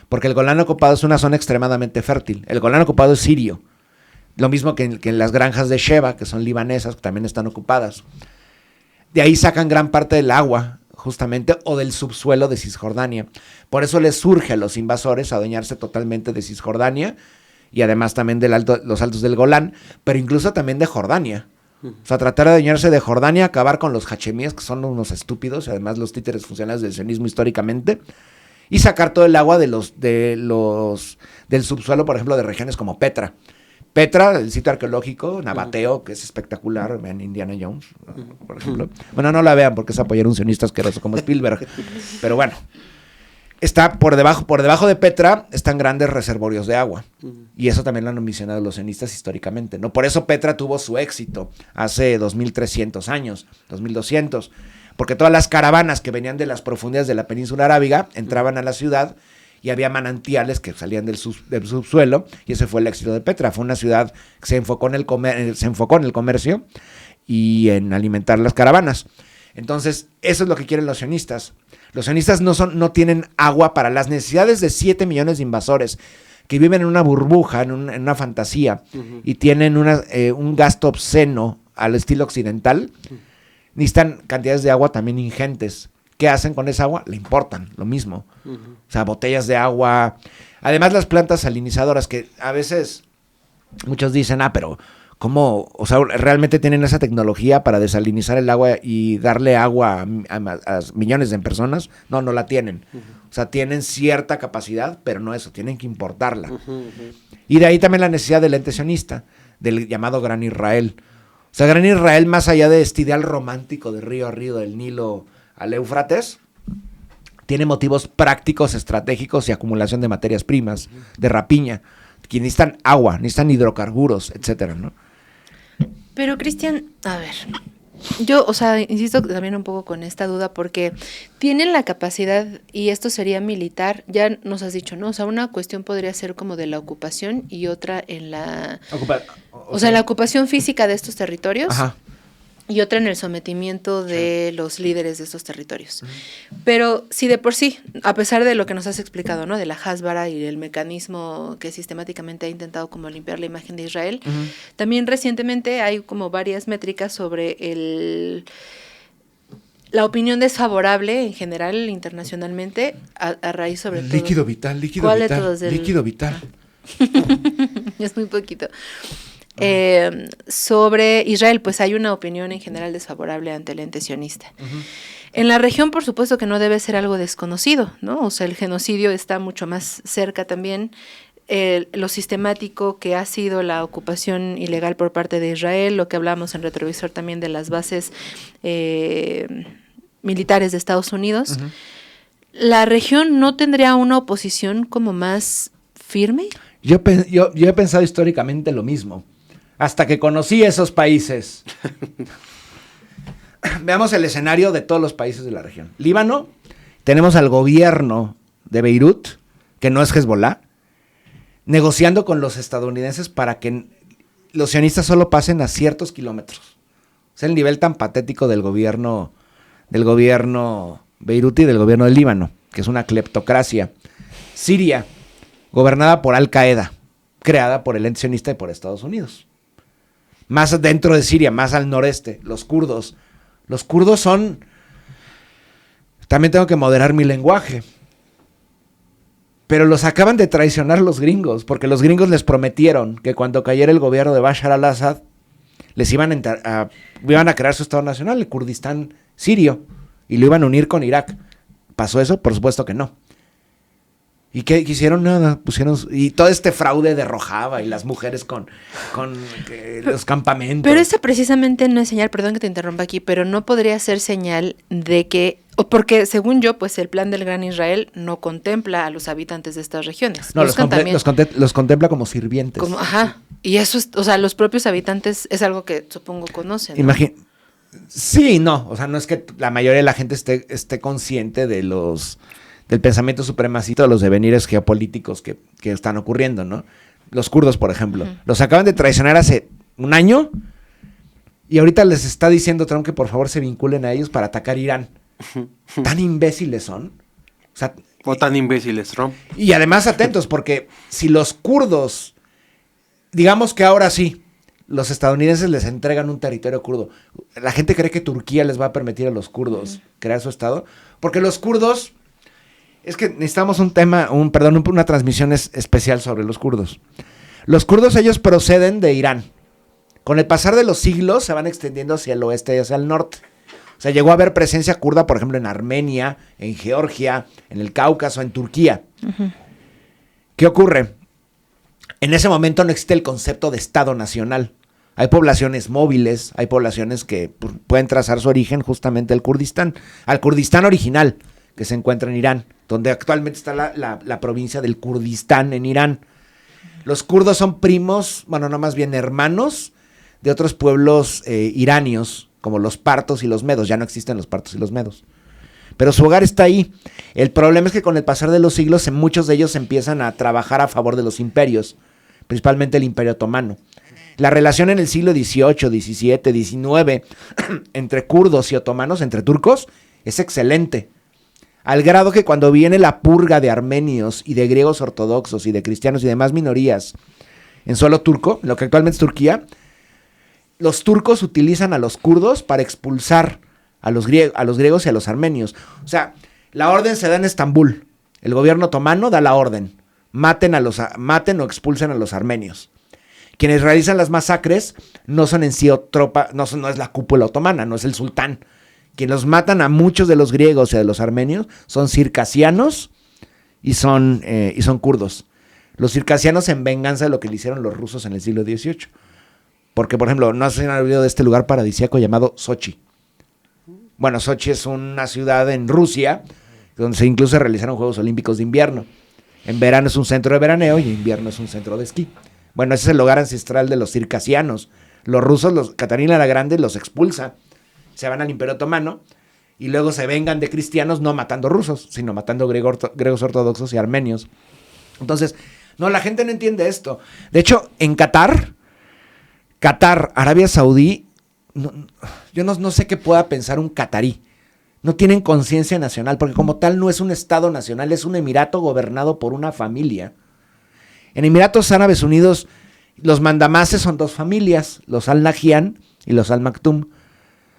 S7: Porque el Golán ocupado es una zona extremadamente fértil. El Golán ocupado es sirio. Lo mismo que en las granjas de Sheba, que son libanesas, que también están ocupadas. De ahí sacan gran parte del agua, justamente, o del subsuelo de Cisjordania. Por eso les surge a los invasores adueñarse totalmente de Cisjordania y además también de los altos del Golán, pero incluso también de Jordania. O sea, tratar de adueñarse de Jordania, acabar con los hachemíes, que son unos estúpidos, y además los títeres funcionales del sionismo históricamente, y sacar todo el agua del subsuelo, por ejemplo, de regiones como Petra. Petra, el sitio arqueológico, Nabateo, que es espectacular, vean Indiana Jones, por ejemplo. Bueno, no la vean porque es apoyar a un sionista asqueroso como Spielberg, pero bueno. Está por debajo de Petra están grandes reservorios de agua. Y eso también lo han mencionado los sionistas históricamente, ¿no? Por eso Petra tuvo su éxito hace 2300 años, 2200. Porque todas las caravanas que venían de las profundidades de la península arábiga entraban a la ciudad y había manantiales que salían del subsuelo, y ese fue el éxito de Petra. Fue una ciudad que se enfocó en el comercio y en alimentar las caravanas. Entonces, eso es lo que quieren los sionistas. Los sionistas no tienen agua para las necesidades de 7 millones de invasores que viven en una burbuja, en una fantasía, uh-huh, y tienen un gasto obsceno al estilo occidental. Necesitan cantidades de agua también ingentes. ¿Qué hacen con esa agua? La importan, lo mismo. Uh-huh. O sea, botellas de agua. Además, las plantas salinizadoras, que a veces muchos dicen, pero ¿cómo? O sea, ¿realmente tienen esa tecnología para desalinizar el agua y darle agua a millones de personas? No la tienen. Uh-huh. O sea, tienen cierta capacidad, pero no eso, tienen que importarla. Uh-huh, uh-huh. Y de ahí también la necesidad del ente sionista, del llamado Gran Israel. O sea, Gran Israel, más allá de este ideal romántico de río a río, del Nilo al Éufrates, tiene motivos prácticos, estratégicos y acumulación de materias primas, de rapiña, que necesitan agua, necesitan hidrocarburos, etcétera, ¿no?
S6: Pero, Cristian, a ver, Yo, o sea, insisto también un poco con esta duda porque tienen la capacidad, y esto sería militar, ya nos has dicho, ¿no? O sea, una cuestión podría ser como de la ocupación y otra en la... O sea, la ocupación física de estos territorios.
S7: Ajá.
S6: Y otra en el sometimiento de los líderes de estos territorios. Pero si de por sí, a pesar de lo que nos has explicado, ¿no? De la Hasbara y el mecanismo que sistemáticamente ha intentado como limpiar la imagen de Israel, también recientemente hay como varias métricas sobre la opinión desfavorable en general internacionalmente a raíz sobre todo.
S7: Líquido vital, líquido
S6: ¿Cuál de
S7: vital,
S6: todos?
S7: líquido vital.
S6: Es muy poquito. Sobre Israel, pues hay una opinión en general desfavorable ante el ente sionista. En la región, por supuesto que no debe ser algo desconocido, ¿no? O sea, el genocidio está mucho más cerca también. Lo sistemático que ha sido la ocupación ilegal por parte de Israel, lo que hablamos en retrovisor también de las bases militares de Estados Unidos. ¿La región no tendría una oposición como más firme?
S7: Yo he pensado históricamente lo mismo, hasta que conocí esos países. Veamos el escenario de todos los países de la región. Líbano, tenemos al gobierno de Beirut, que no es Hezbollah, negociando con los estadounidenses para que los sionistas solo pasen a ciertos kilómetros. Es el nivel tan patético del gobierno beirutí y del gobierno del Líbano, que es una cleptocracia. Siria, gobernada por Al Qaeda, creada por el ente sionista y por Estados Unidos. Más dentro de Siria, más al noreste, los kurdos. Los kurdos son... También tengo que moderar mi lenguaje. Pero los acaban de traicionar los gringos, porque los gringos les prometieron que cuando cayera el gobierno de Bashar al-Assad, les iban a crear su Estado Nacional, el Kurdistán sirio, y lo iban a unir con Irak. ¿Pasó eso? Por supuesto que no. ¿Y qué hicieron? Nada, pusieron... Y todo este fraude de Rojava y las mujeres con los campamentos.
S6: Pero esa precisamente no es señal, perdón que te interrumpa aquí, pero no podría ser señal de que... Porque según yo, pues el plan del Gran Israel no contempla a los habitantes de estas regiones.
S7: No, los contempla como sirvientes.
S6: Ajá. Y eso es, o sea, los propios habitantes es algo que supongo conocen, ¿no?
S7: Sí, no. O sea, no es que la mayoría de la gente esté consciente de del pensamiento supremacista, de los devenires geopolíticos que están ocurriendo, ¿no? Los kurdos, por ejemplo. Los acaban de traicionar hace un año y ahorita les está diciendo Trump que por favor se vinculen a ellos para atacar Irán. ¿Tan imbéciles son?
S8: O tan imbéciles, Trump.
S7: Y además atentos, porque si los kurdos, digamos que ahora sí, los estadounidenses les entregan un territorio kurdo, la gente cree que Turquía les va a permitir a los kurdos crear su estado, porque los kurdos... Es que necesitamos una transmisión especial sobre los kurdos. Los kurdos, ellos proceden de Irán. Con el pasar de los siglos se van extendiendo hacia el oeste y hacia el norte. O sea, llegó a haber presencia kurda, por ejemplo, en Armenia, en Georgia, en el Cáucaso, en Turquía. ¿Qué ocurre? En ese momento no existe el concepto de Estado nacional. Hay poblaciones móviles, hay poblaciones que pueden trazar su origen justamente al Kurdistán original, que se encuentra en Irán, donde actualmente está la provincia del Kurdistán en Irán. Los kurdos son primos, bueno, no, más bien hermanos de otros pueblos iranios, como los partos y los medos. Ya no existen los partos y los medos. Pero su hogar está ahí. El problema es que con el pasar de los siglos, muchos de ellos empiezan a trabajar a favor de los imperios, principalmente el Imperio Otomano. La relación en el siglo XVIII, XVII, XIX, entre kurdos y otomanos, entre turcos, es excelente. Al grado que cuando viene la purga de armenios y de griegos ortodoxos y de cristianos y demás minorías en suelo turco, lo que actualmente es Turquía, los turcos utilizan a los kurdos para expulsar a los griegos y a los armenios. O sea, la orden se da en Estambul. El gobierno otomano da la orden. Maten o expulsen a los armenios. Quienes realizan las masacres no son en sí tropa, no es la cúpula otomana, no es el sultán. Quienes los matan a muchos de los griegos y de los armenios son circasianos y son kurdos. Los circasianos en venganza de lo que le hicieron los rusos en el siglo XVIII. Porque, por ejemplo, no se han olvidado de este lugar paradisíaco llamado Sochi. Bueno, Sochi es una ciudad en Rusia donde incluso se realizaron Juegos Olímpicos de invierno. En verano es un centro de veraneo y en invierno es un centro de esquí. Bueno, ese es el hogar ancestral de los circasianos. Los rusos, Catarina la Grande los expulsa se van al Imperio Otomano y luego se vengan de cristianos no matando rusos, sino matando griegos ortodoxos y armenios. Entonces, no, la gente no entiende esto. De hecho, en Qatar, Arabia Saudí, yo no sé qué pueda pensar un catarí. No tienen conciencia nacional, porque como tal no es un estado nacional, es un emirato gobernado por una familia. En Emiratos Árabes Unidos, los mandamases son 2 familias, los Al Nahyan y los Al Maktoum.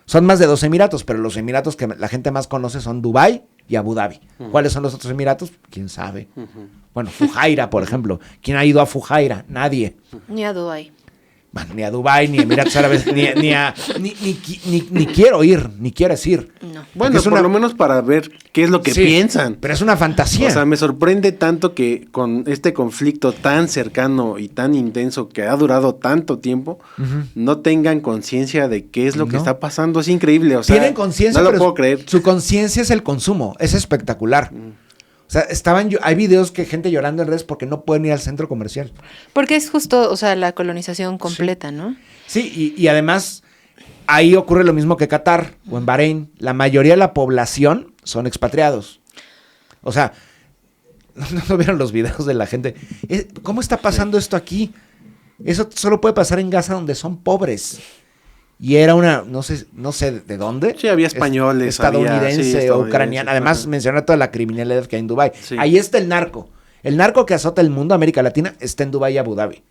S7: Son más de 2 emiratos, pero los emiratos que la gente más conoce son Dubái y Abu Dhabi. ¿Cuáles son los otros emiratos? ¿Quién sabe? Bueno, Fujairah, por ejemplo. ¿Quién ha ido a Fujairah? Nadie.
S6: Ni a Dubái.
S7: Bueno, ni a Dubái, ni a Emiratos Árabes, ni quiero ir, ni quieres ir.
S6: No.
S8: Bueno, por lo menos para ver qué es lo que piensan.
S7: Pero es una fantasía.
S8: O sea, me sorprende tanto que con este conflicto tan cercano y tan intenso que ha durado tanto tiempo, no tengan conciencia de qué es lo que está pasando. Es increíble. O sea,
S7: tienen conciencia,
S8: no lo
S7: pero
S8: puedo creer.
S7: Su conciencia es el consumo. Es espectacular. O sea, hay videos que gente llorando en redes porque no pueden ir al centro comercial.
S6: Porque es justo, o sea, la colonización completa, ¿no?
S7: Sí, y además ahí ocurre lo mismo que Qatar o en Bahrein. La mayoría de la población son expatriados. O sea, no vieron los videos de la gente. ¿Cómo está pasando esto aquí? Eso solo puede pasar en Gaza, donde son pobres. Y era no sé de dónde.
S8: Sí, había españoles.
S7: Estadounidense o ucraniana. Además, menciona toda la criminalidad que hay en Dubái.
S8: Sí.
S7: Ahí está el narco. El narco que azota el mundo, América Latina, está en Dubái y Abu Dhabi.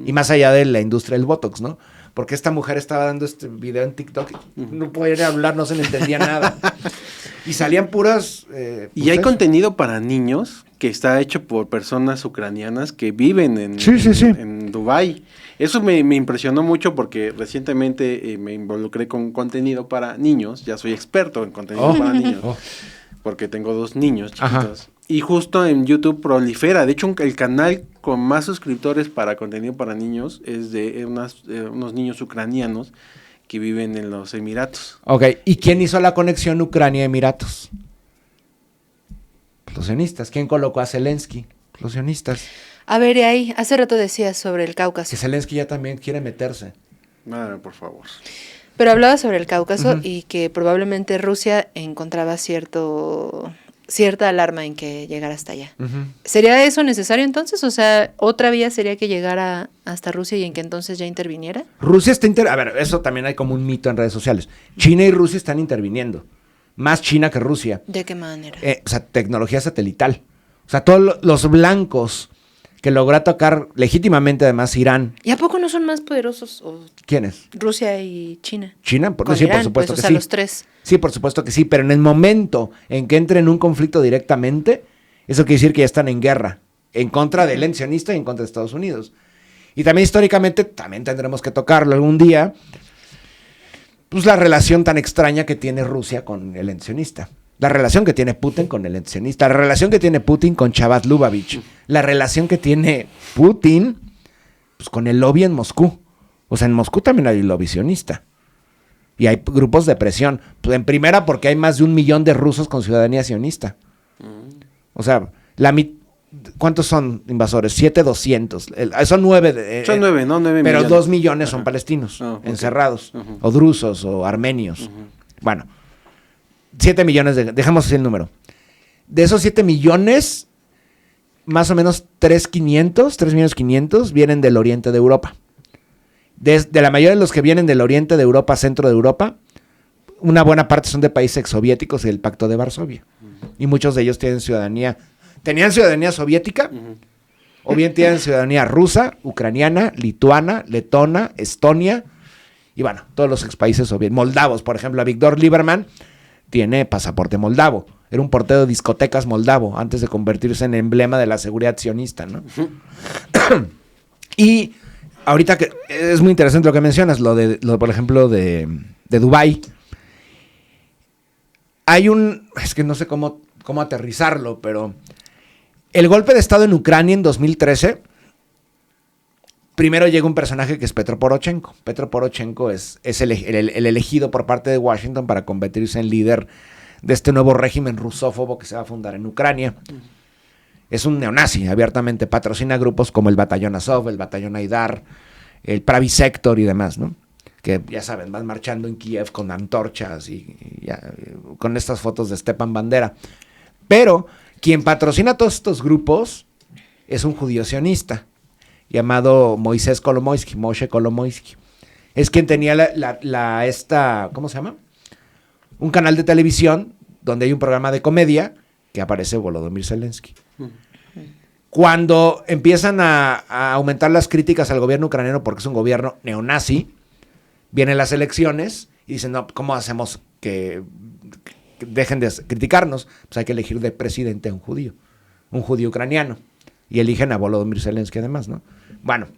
S7: Y más allá de la industria del Botox, ¿no? Porque esta mujer estaba dando este video en TikTok. No podía hablar, no se le entendía nada. Y salían puras...
S8: y hay contenido para niños que está hecho por personas ucranianas que viven en Dubái. Eso me impresionó mucho porque recientemente me involucré con contenido para niños. Ya soy experto en contenido para niños. Porque tengo 2 niños chiquitos. Ajá. Y justo en YouTube prolifera. De hecho, el canal con más suscriptores para contenido para niños es de unos niños ucranianos que viven en los Emiratos.
S7: Ok, ¿y quién hizo la conexión Ucrania-Emiratos? Los sionistas. ¿Quién colocó a Zelensky? Los sionistas.
S6: A ver, y ahí, hace rato decías sobre el Cáucaso.
S7: Que Zelensky ya también quiere meterse.
S8: Madre, por favor.
S6: Pero hablaba sobre el Cáucaso y que probablemente Rusia encontraba cierta alarma en que llegara hasta allá. ¿Sería eso necesario entonces? O sea, ¿otra vía sería que llegara hasta Rusia y en que entonces ya interviniera?
S7: Rusia está a ver, eso también hay como un mito en redes sociales. China y Rusia están interviniendo. Más China que Rusia.
S6: ¿De qué manera?
S7: O sea, tecnología satelital. O sea, todos los blancos que logró atacar legítimamente además Irán.
S6: ¿Y a poco no son más poderosos?
S7: ¿Quiénes?
S6: Rusia y China.
S7: ¿China? Sí,
S6: Irán,
S7: por supuesto
S6: pues,
S7: que
S6: o sea,
S7: sí.
S6: los 3.
S7: Sí, por supuesto que sí, pero en el momento en que entren en un conflicto directamente, eso quiere decir que ya están en guerra, en contra del sionista y en contra de Estados Unidos. Y también históricamente, también tendremos que tocarlo algún día, pues la relación tan extraña que tiene Rusia con el sionista. La relación que tiene Putin con el sionista, la relación que tiene Putin con Chavez Lubavitch, la relación que tiene Putin pues, con el lobby en Moscú. O sea, en Moscú también hay lobby sionista. Y hay grupos de presión. Pues en primera, porque hay más de 1 millón de rusos con ciudadanía sionista. O sea, ¿cuántos son invasores? 7,200. Son 9.
S8: Son 9, ¿no? 9
S7: pero
S8: millones.
S7: 2 millones son palestinos, encerrados. O drusos, o armenios. Bueno, 7 millones, dejamos así el número. De esos 7 millones, más o menos 3.500.000 vienen del oriente de Europa. De la mayoría de los que vienen del oriente de Europa, centro de Europa, una buena parte son de países exsoviéticos y del Pacto de Varsovia. Y muchos de ellos tenían ciudadanía soviética, o bien tienen ciudadanía rusa, ucraniana, lituana, letona, estonia, y bueno, todos los expaíses soviéticos. Moldavos, por ejemplo, a Víctor Lieberman tiene pasaporte moldavo. Era un portero de discotecas moldavo, antes de convertirse en emblema de la seguridad sionista, ¿no? Y ahorita que es muy interesante lo que mencionas, lo por ejemplo, de Dubái. Es que no sé cómo aterrizarlo, pero el golpe de estado en Ucrania en 2013, primero llega un personaje que es Petro Poroshenko. Petro Poroshenko es el elegido por parte de Washington para convertirse en líder de este nuevo régimen rusófobo que se va a fundar en Ucrania. Es un neonazi, abiertamente patrocina grupos como el Batallón Azov, el Batallón Aidar, el Pravi Sector y demás, ¿no? que ya saben, van marchando en Kiev con antorchas con estas fotos de Stepan Bandera. Pero quien patrocina todos estos grupos es un judío sionista llamado Moshe Kolomoisky. Es quien tenía ¿cómo se llama? Un canal de televisión donde hay un programa de comedia que aparece Volodymyr Zelensky. Cuando empiezan a aumentar las críticas al gobierno ucraniano porque es un gobierno neonazi, vienen las elecciones y dicen, no, ¿cómo hacemos que dejen de criticarnos? Pues hay que elegir de presidente a un judío ucraniano. Y eligen a Volodymyr Zelensky además, ¿no? Bueno,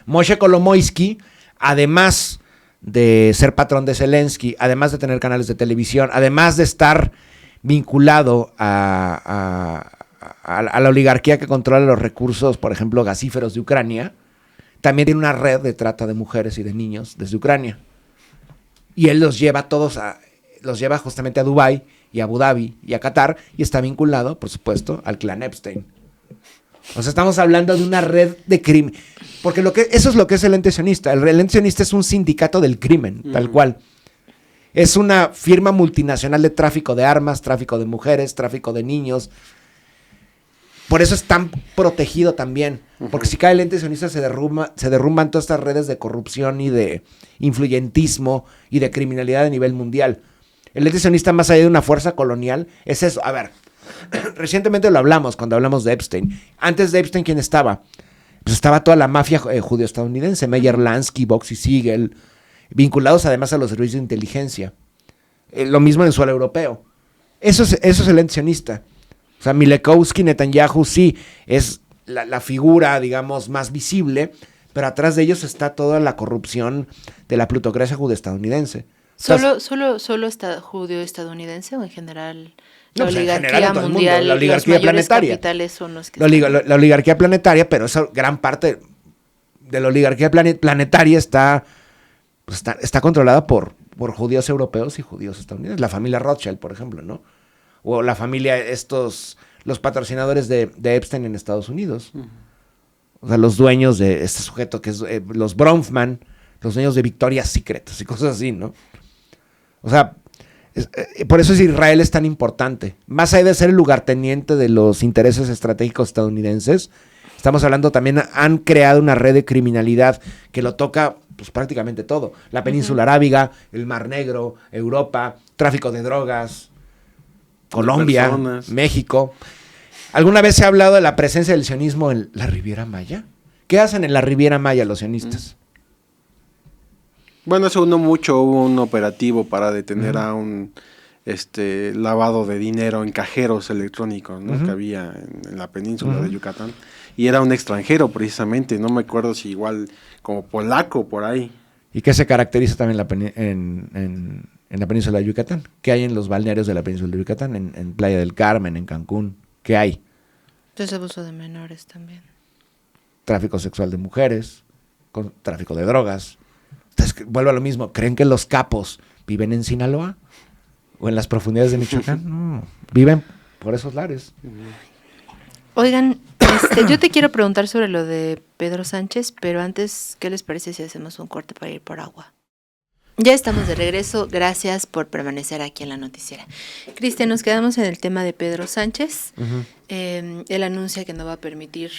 S7: Moshe Kolomoisky, además de ser patrón de Zelensky, además de tener canales de televisión, además de estar vinculado a la oligarquía que controla los recursos, por ejemplo, gasíferos de Ucrania, también tiene una red de trata de mujeres y de niños desde Ucrania. Y él los lleva justamente a Dubái y a Abu Dhabi y a Qatar, y está vinculado, por supuesto, al clan Epstein. O sea, estamos hablando de una red de crimen. Porque eso es lo que es el ente sionista. El ente sionista es un sindicato del crimen, tal cual. Es una firma multinacional de tráfico de armas, tráfico de mujeres, tráfico de niños. Por eso es tan protegido también. Porque si cae el ente sionista se derrumban todas estas redes de corrupción y de influyentismo y de criminalidad a nivel mundial. El ente sionista, más allá de una fuerza colonial, es eso. A ver, recientemente lo hablamos cuando hablamos de Epstein. Antes de Epstein, ¿quién estaba? Pues estaba toda la mafia judío-estadounidense, Meyer Lansky, Boxy Siegel, vinculados además a los servicios de inteligencia. Lo mismo en el suelo europeo. Eso es el ente sionista. O sea, Milekowski, Netanyahu, sí, es la figura, digamos, más visible, pero atrás de ellos está toda la corrupción de la plutocracia judío-estadounidense.
S6: ¿Solo está judío-estadounidense o en general la oligarquía
S7: mundo,
S6: mundial,
S7: la oligarquía
S6: los mayores
S7: planetaria.
S6: capitales son los que
S7: la oligarquía planetaria, pero esa gran parte de la oligarquía planetaria está controlada por judíos europeos y judíos estadounidenses. La familia Rothschild, por ejemplo, ¿no? O la familia, los patrocinadores de Epstein en Estados Unidos. O sea, los dueños de este sujeto que es los Bronfman, los dueños de Victoria's Secret y cosas así, ¿no? O sea, por eso Israel es tan importante. Más allá de ser el lugarteniente de los intereses estratégicos estadounidenses, estamos hablando también, han creado una red de criminalidad que lo toca pues prácticamente todo. La península arábiga, el Mar Negro, Europa, tráfico de drogas, Colombia, México. ¿Alguna vez se ha hablado de la presencia del sionismo en la Riviera Maya? ¿Qué hacen en la Riviera Maya los sionistas?
S8: Bueno, hubo un operativo para detener a un lavado de dinero en cajeros electrónicos, ¿no? Que había en la península de Yucatán. Y era un extranjero, precisamente. No me acuerdo si igual como polaco por ahí.
S7: ¿Y qué se caracteriza también en la península de Yucatán? ¿Qué hay en los balnearios de la península de Yucatán? En Playa del Carmen, en Cancún. ¿Qué hay?
S6: Entonces abuso de menores también.
S7: Tráfico sexual de mujeres, tráfico de drogas. Entonces, vuelvo a lo mismo. ¿Creen que los capos viven en Sinaloa? ¿O en las profundidades de Michoacán? No, viven por esos lares.
S6: Oigan, yo te quiero preguntar sobre lo de Pedro Sánchez, pero antes, ¿qué les parece si hacemos un corte para ir por agua? Ya estamos de regreso, gracias por permanecer aquí en la noticiera. Cristian, nos quedamos en el tema de Pedro Sánchez. Él anuncia que no va a permitir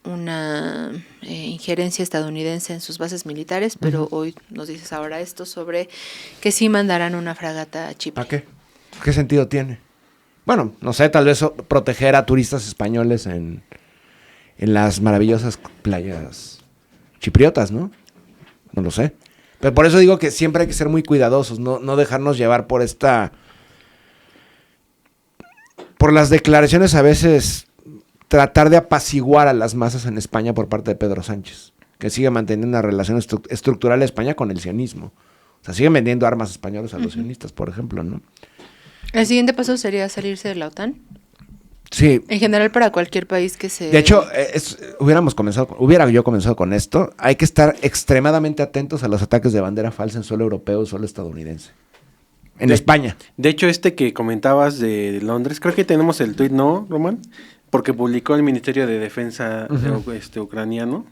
S6: una injerencia estadounidense en sus bases militares, pero hoy nos dices ahora esto sobre que sí mandarán una fragata a Chipre.
S7: ¿A qué? ¿Qué sentido tiene? Bueno, no sé, tal vez proteger a turistas españoles en las maravillosas playas chipriotas, ¿no? No lo sé. Pero por eso digo que siempre hay que ser muy cuidadosos, no dejarnos llevar por las declaraciones a veces, tratar de apaciguar a las masas en España por parte de Pedro Sánchez, que sigue manteniendo una relación estructural de España con el sionismo. O sea, siguen vendiendo armas españolas a los sionistas, por ejemplo, ¿no?
S6: ¿El siguiente paso sería salirse de la OTAN?
S7: Sí.
S6: En general para cualquier país que se...
S7: De hecho, hubiera yo comenzado con esto. Hay que estar extremadamente atentos a los ataques de bandera falsa en suelo europeo y suelo estadounidense. En España.
S8: De hecho, que comentabas de Londres, creo que tenemos el tuit, ¿no, Román? Porque publicó el Ministerio de Defensa ucraniano,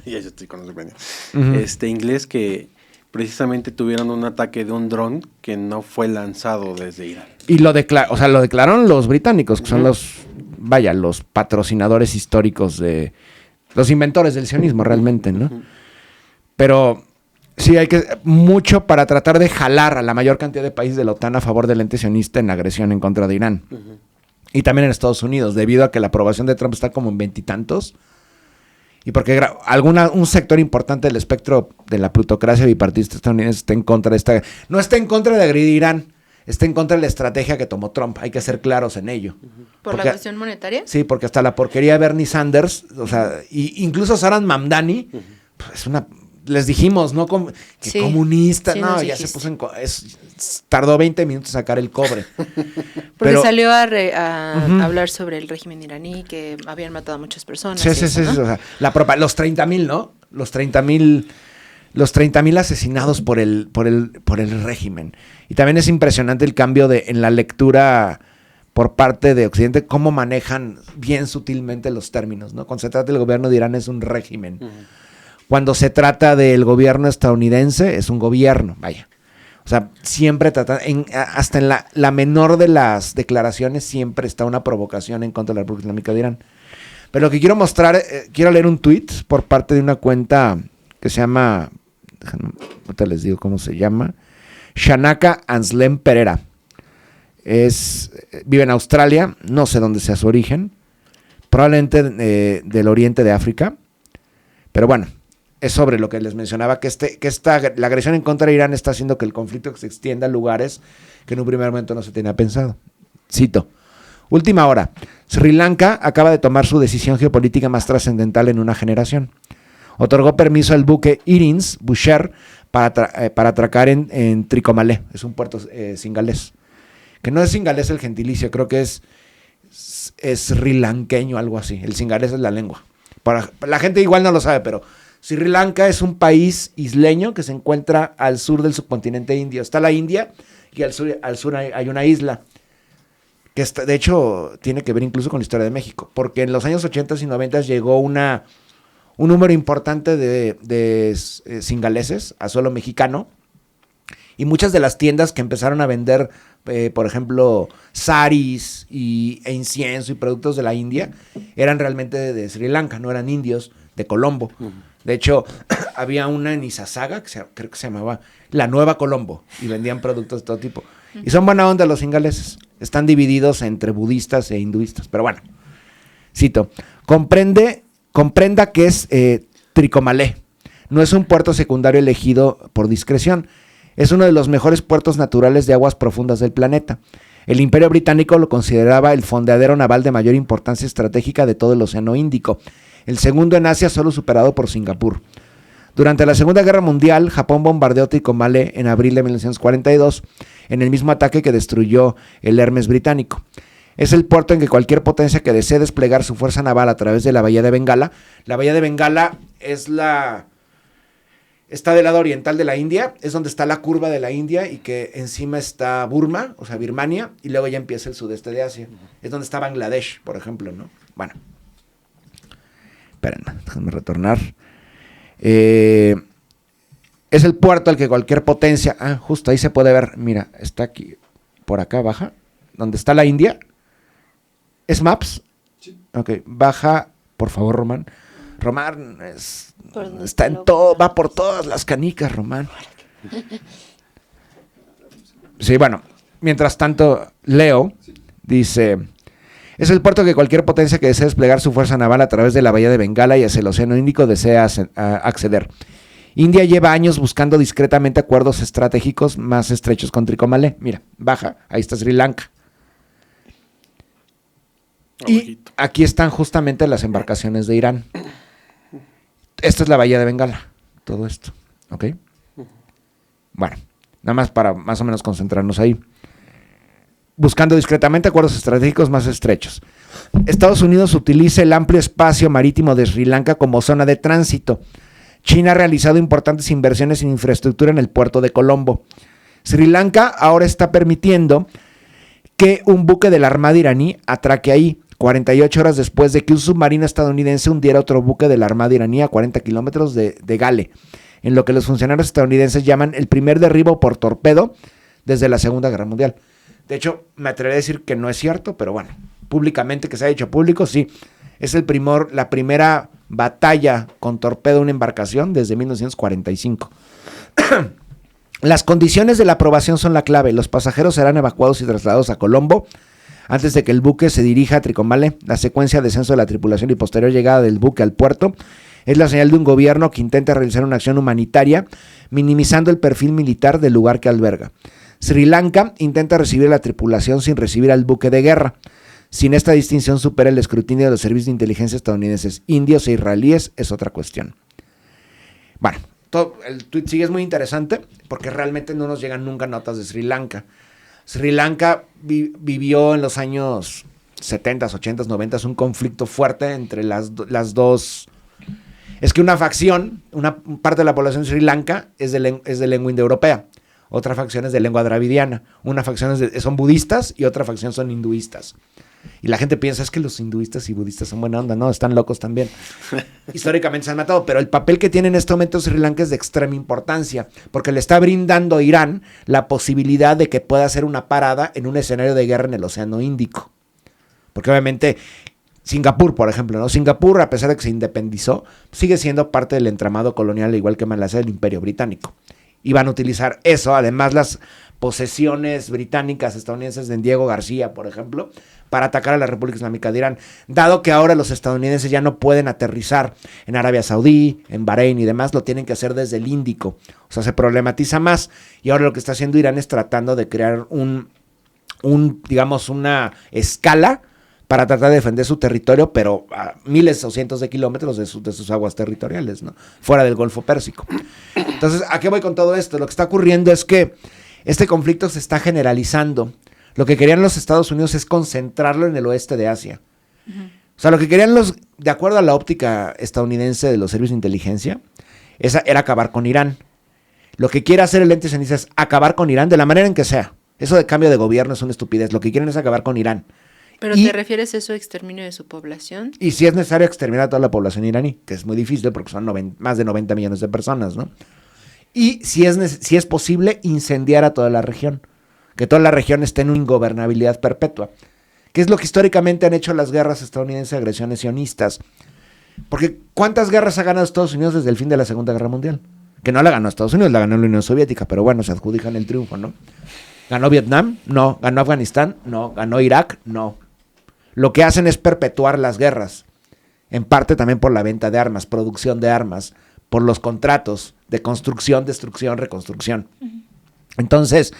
S8: ya estoy con los ucranianos, inglés, que precisamente tuvieron un ataque de un dron que no fue lanzado desde Irán.
S7: Y lo declararon los británicos, que son los patrocinadores históricos los inventores del sionismo realmente, ¿no? Pero sí hay mucho para tratar de jalar a la mayor cantidad de países de la OTAN a favor del ente sionista en la agresión en contra de Irán. Y también en Estados Unidos, debido a que la aprobación de Trump está como en 20 y tantos, y porque un sector importante del espectro de la plutocracia bipartidista estadounidense está en contra de no está en contra de agredir a Irán, está en contra de la estrategia que tomó Trump. Hay que ser claros en ello.
S6: ¿Por la cuestión monetaria?
S7: Sí, porque hasta la porquería de Bernie Sanders, o sea, incluso Saran Mamdani, pues les dijimos, ¿no? Que
S6: sí,
S7: comunista,
S6: sí,
S7: no, ya se puso tardó 20 minutos en sacar el cobre.
S6: Porque salió a hablar sobre el régimen iraní, que habían matado a muchas personas.
S7: Sí, ¿no? O sea, los 30,000, ¿no? Los 30,000 asesinados por el régimen. Y también es impresionante el cambio en la lectura por parte de Occidente, cómo manejan bien sutilmente los términos, ¿no? Cuando se trata del gobierno de Irán es un régimen. Cuando se trata del gobierno estadounidense es un gobierno, vaya. O sea, siempre hasta en la menor de las declaraciones siempre está una provocación en contra de la República Islámica de Irán. Pero lo que quiero mostrar, quiero leer un tuit por parte de una cuenta que se llama, ahorita les digo cómo se llama, Shanaka Anslem Pereira. Vive en Australia, no sé dónde sea su origen, probablemente del oriente de África, pero bueno, es sobre lo que les mencionaba, que la agresión en contra de Irán está haciendo que el conflicto se extienda a lugares que en un primer momento no se tenía pensado. Cito: última hora, Sri Lanka acaba de tomar su decisión geopolítica más trascendental en una generación. Otorgó permiso al buque Irins Busher para atracar en Tricomalé, es un puerto singalés, que no es singalés el gentilicio, creo que es srilanqueño, algo así. El singalés es la lengua. La gente igual no lo sabe, pero Sri Lanka es un país isleño que se encuentra al sur del subcontinente indio. Está la India y al sur hay una isla que de hecho tiene que ver incluso con la historia de México, porque en los años 80 y 90 llegó un número importante de singaleses a suelo mexicano, y muchas de las tiendas que empezaron a vender, por ejemplo, saris e incienso y productos de la India, eran realmente de Sri Lanka, no eran indios de Colombo. De hecho, había una en Izazaga, creo que se llamaba La Nueva Colombo, y vendían productos de todo tipo. Y son buena onda los singaleses. Están divididos entre budistas e hinduistas. Pero bueno, cito: comprenda que es Tricomalé. No es un puerto secundario elegido por discreción. Es uno de los mejores puertos naturales de aguas profundas del planeta. El Imperio Británico lo consideraba el fondeadero naval de mayor importancia estratégica de todo el Océano Índico, el segundo en Asia, solo superado por Singapur. Durante la Segunda Guerra Mundial, Japón bombardeó Tricomalé en abril de 1942, en el mismo ataque que destruyó el Hermes británico. Es el puerto en que cualquier potencia que desee desplegar su fuerza naval a través de la Bahía de Bengala. La Bahía de Bengala está del lado oriental de la India, es donde está la curva de la India, y que encima está Burma, o sea, Birmania, y luego ya empieza el sudeste de Asia. Es donde está Bangladesh, por ejemplo, ¿no? Bueno. Espérenme, déjenme retornar. Es el puerto al que cualquier potencia... justo ahí se puede ver, mira, está aquí, por acá baja, donde está la India. ¿Es Maps? Sí. Ok, baja, por favor, Román. Román está en todo, va por todas las canicas, Román. Sí, bueno, mientras tanto, Leo dice: es el puerto que cualquier potencia que desee desplegar su fuerza naval a través de la Bahía de Bengala y hacia el Océano Índico desea acceder. India lleva años buscando discretamente acuerdos estratégicos más estrechos con Tricomalé. Mira, baja, ahí está Sri Lanka. Y aquí están justamente las embarcaciones de Irán. Esta es la Bahía de Bengala, todo esto, ¿ok? Bueno, nada más para más o menos concentrarnos ahí. Buscando discretamente acuerdos estratégicos más estrechos. Estados Unidos utiliza el amplio espacio marítimo de Sri Lanka como zona de tránsito. China ha realizado importantes inversiones en infraestructura en el puerto de Colombo. Sri Lanka ahora está permitiendo que un buque de la Armada iraní atraque ahí, 48 horas después de que un submarino estadounidense hundiera otro buque de la Armada iraní a 40 kilómetros de Gale, en lo que los funcionarios estadounidenses llaman el primer derribo por torpedo desde la Segunda Guerra Mundial. De hecho, me atrevería a decir que no es cierto, pero bueno, públicamente, que se ha hecho público, sí. Es la primera batalla con torpedo a una embarcación desde 1945. Las condiciones de la aprobación son la clave. Los pasajeros serán evacuados y trasladados a Colombo antes de que el buque se dirija a Trincomalee. La secuencia de descenso de la tripulación y posterior llegada del buque al puerto es la señal de un gobierno que intenta realizar una acción humanitaria, minimizando el perfil militar del lugar que alberga. Sri Lanka intenta recibir a la tripulación sin recibir al buque de guerra. Sin esta distinción supera el escrutinio de los servicios de inteligencia estadounidenses, indios e israelíes es otra cuestión. Bueno, el tuit sigue, es muy interesante porque realmente no nos llegan nunca notas de Sri Lanka. Sri Lanka vivió en los años 70s, 80s, 90s un conflicto fuerte entre las dos. Es que una facción, una parte de la población de Sri Lanka es de lengua indoeuropea, otra facción es de lengua dravidiana, una facción son budistas y otra facción son hinduistas. Y la gente piensa, es que los hinduistas y budistas son buena onda. No, están locos también. Históricamente se han matado, pero el papel que tiene en este momento Sri Lanka es de extrema importancia, porque le está brindando a Irán la posibilidad de que pueda hacer una parada en un escenario de guerra en el Océano Índico. Porque obviamente Singapur, por ejemplo, ¿no? Singapur, a pesar de que se independizó, sigue siendo parte del entramado colonial, igual que Malasia, del Imperio Británico. Y van a utilizar eso, además las posesiones británicas estadounidenses de Diego García, por ejemplo, para atacar a la República Islámica de Irán, dado que ahora los estadounidenses ya no pueden aterrizar en Arabia Saudí, en Bahrein y demás, lo tienen que hacer desde el Índico, o sea, se problematiza más, y ahora lo que está haciendo Irán es tratando de crear digamos, una escala para tratar de defender su territorio, pero a miles o cientos de kilómetros de sus aguas territoriales, ¿no? Fuera del Golfo Pérsico. Entonces, ¿a qué voy con todo esto? Lo que está ocurriendo es que este conflicto se está generalizando. Lo que querían los Estados Unidos es concentrarlo en el oeste de Asia. Uh-huh. O sea, lo que querían de acuerdo a la óptica estadounidense de los servicios de inteligencia, era acabar con Irán. Lo que quiere hacer el ente sionista es acabar con Irán de la manera en que sea. Eso de cambio de gobierno es una estupidez. Lo que quieren es acabar con Irán.
S6: ¿Pero te refieres a eso, exterminio de su población?
S7: Y si es necesario exterminar a toda la población iraní, que es muy difícil porque son más de 90 millones de personas, ¿no? Y si es posible, incendiar a toda la región. Que toda la región esté en una ingobernabilidad perpetua. Que es lo que históricamente han hecho las guerras estadounidenses de agresiones sionistas. Porque ¿cuántas guerras ha ganado Estados Unidos desde el fin de la Segunda Guerra Mundial? Que no la ganó Estados Unidos, la ganó la Unión Soviética, pero bueno, se adjudican el triunfo, ¿no? ¿Ganó Vietnam? No. ¿Ganó Afganistán? No. ¿Ganó Irak? No. Lo que hacen es perpetuar las guerras, en parte también por la venta de armas, producción de armas, por los contratos de construcción, destrucción, reconstrucción. Uh-huh. Entonces,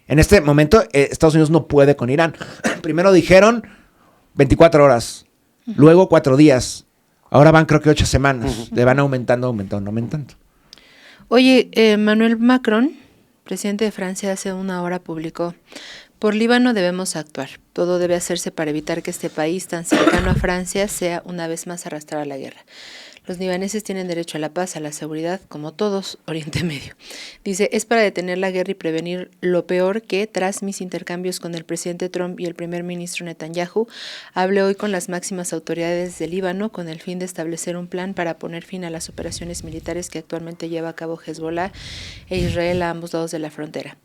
S7: en este momento, Estados Unidos no puede con Irán. Primero dijeron 24 horas, uh-huh. Luego 4 días, ahora van creo que 8 semanas, uh-huh. Le van aumentando.
S6: Oye, Emmanuel Macron, presidente de Francia, hace una hora publicó: por Líbano debemos actuar. Todo debe hacerse para evitar que este país tan cercano a Francia sea una vez más arrastrado a la guerra. Los libaneses tienen derecho a la paz, a la seguridad, como todos, Oriente Medio. Dice, es para detener la guerra y prevenir lo peor que, tras mis intercambios con el presidente Trump y el primer ministro Netanyahu, hablé hoy con las máximas autoridades de Líbano con el fin de establecer un plan para poner fin a las operaciones militares que actualmente lleva a cabo Hezbollah e Israel a ambos lados de la frontera.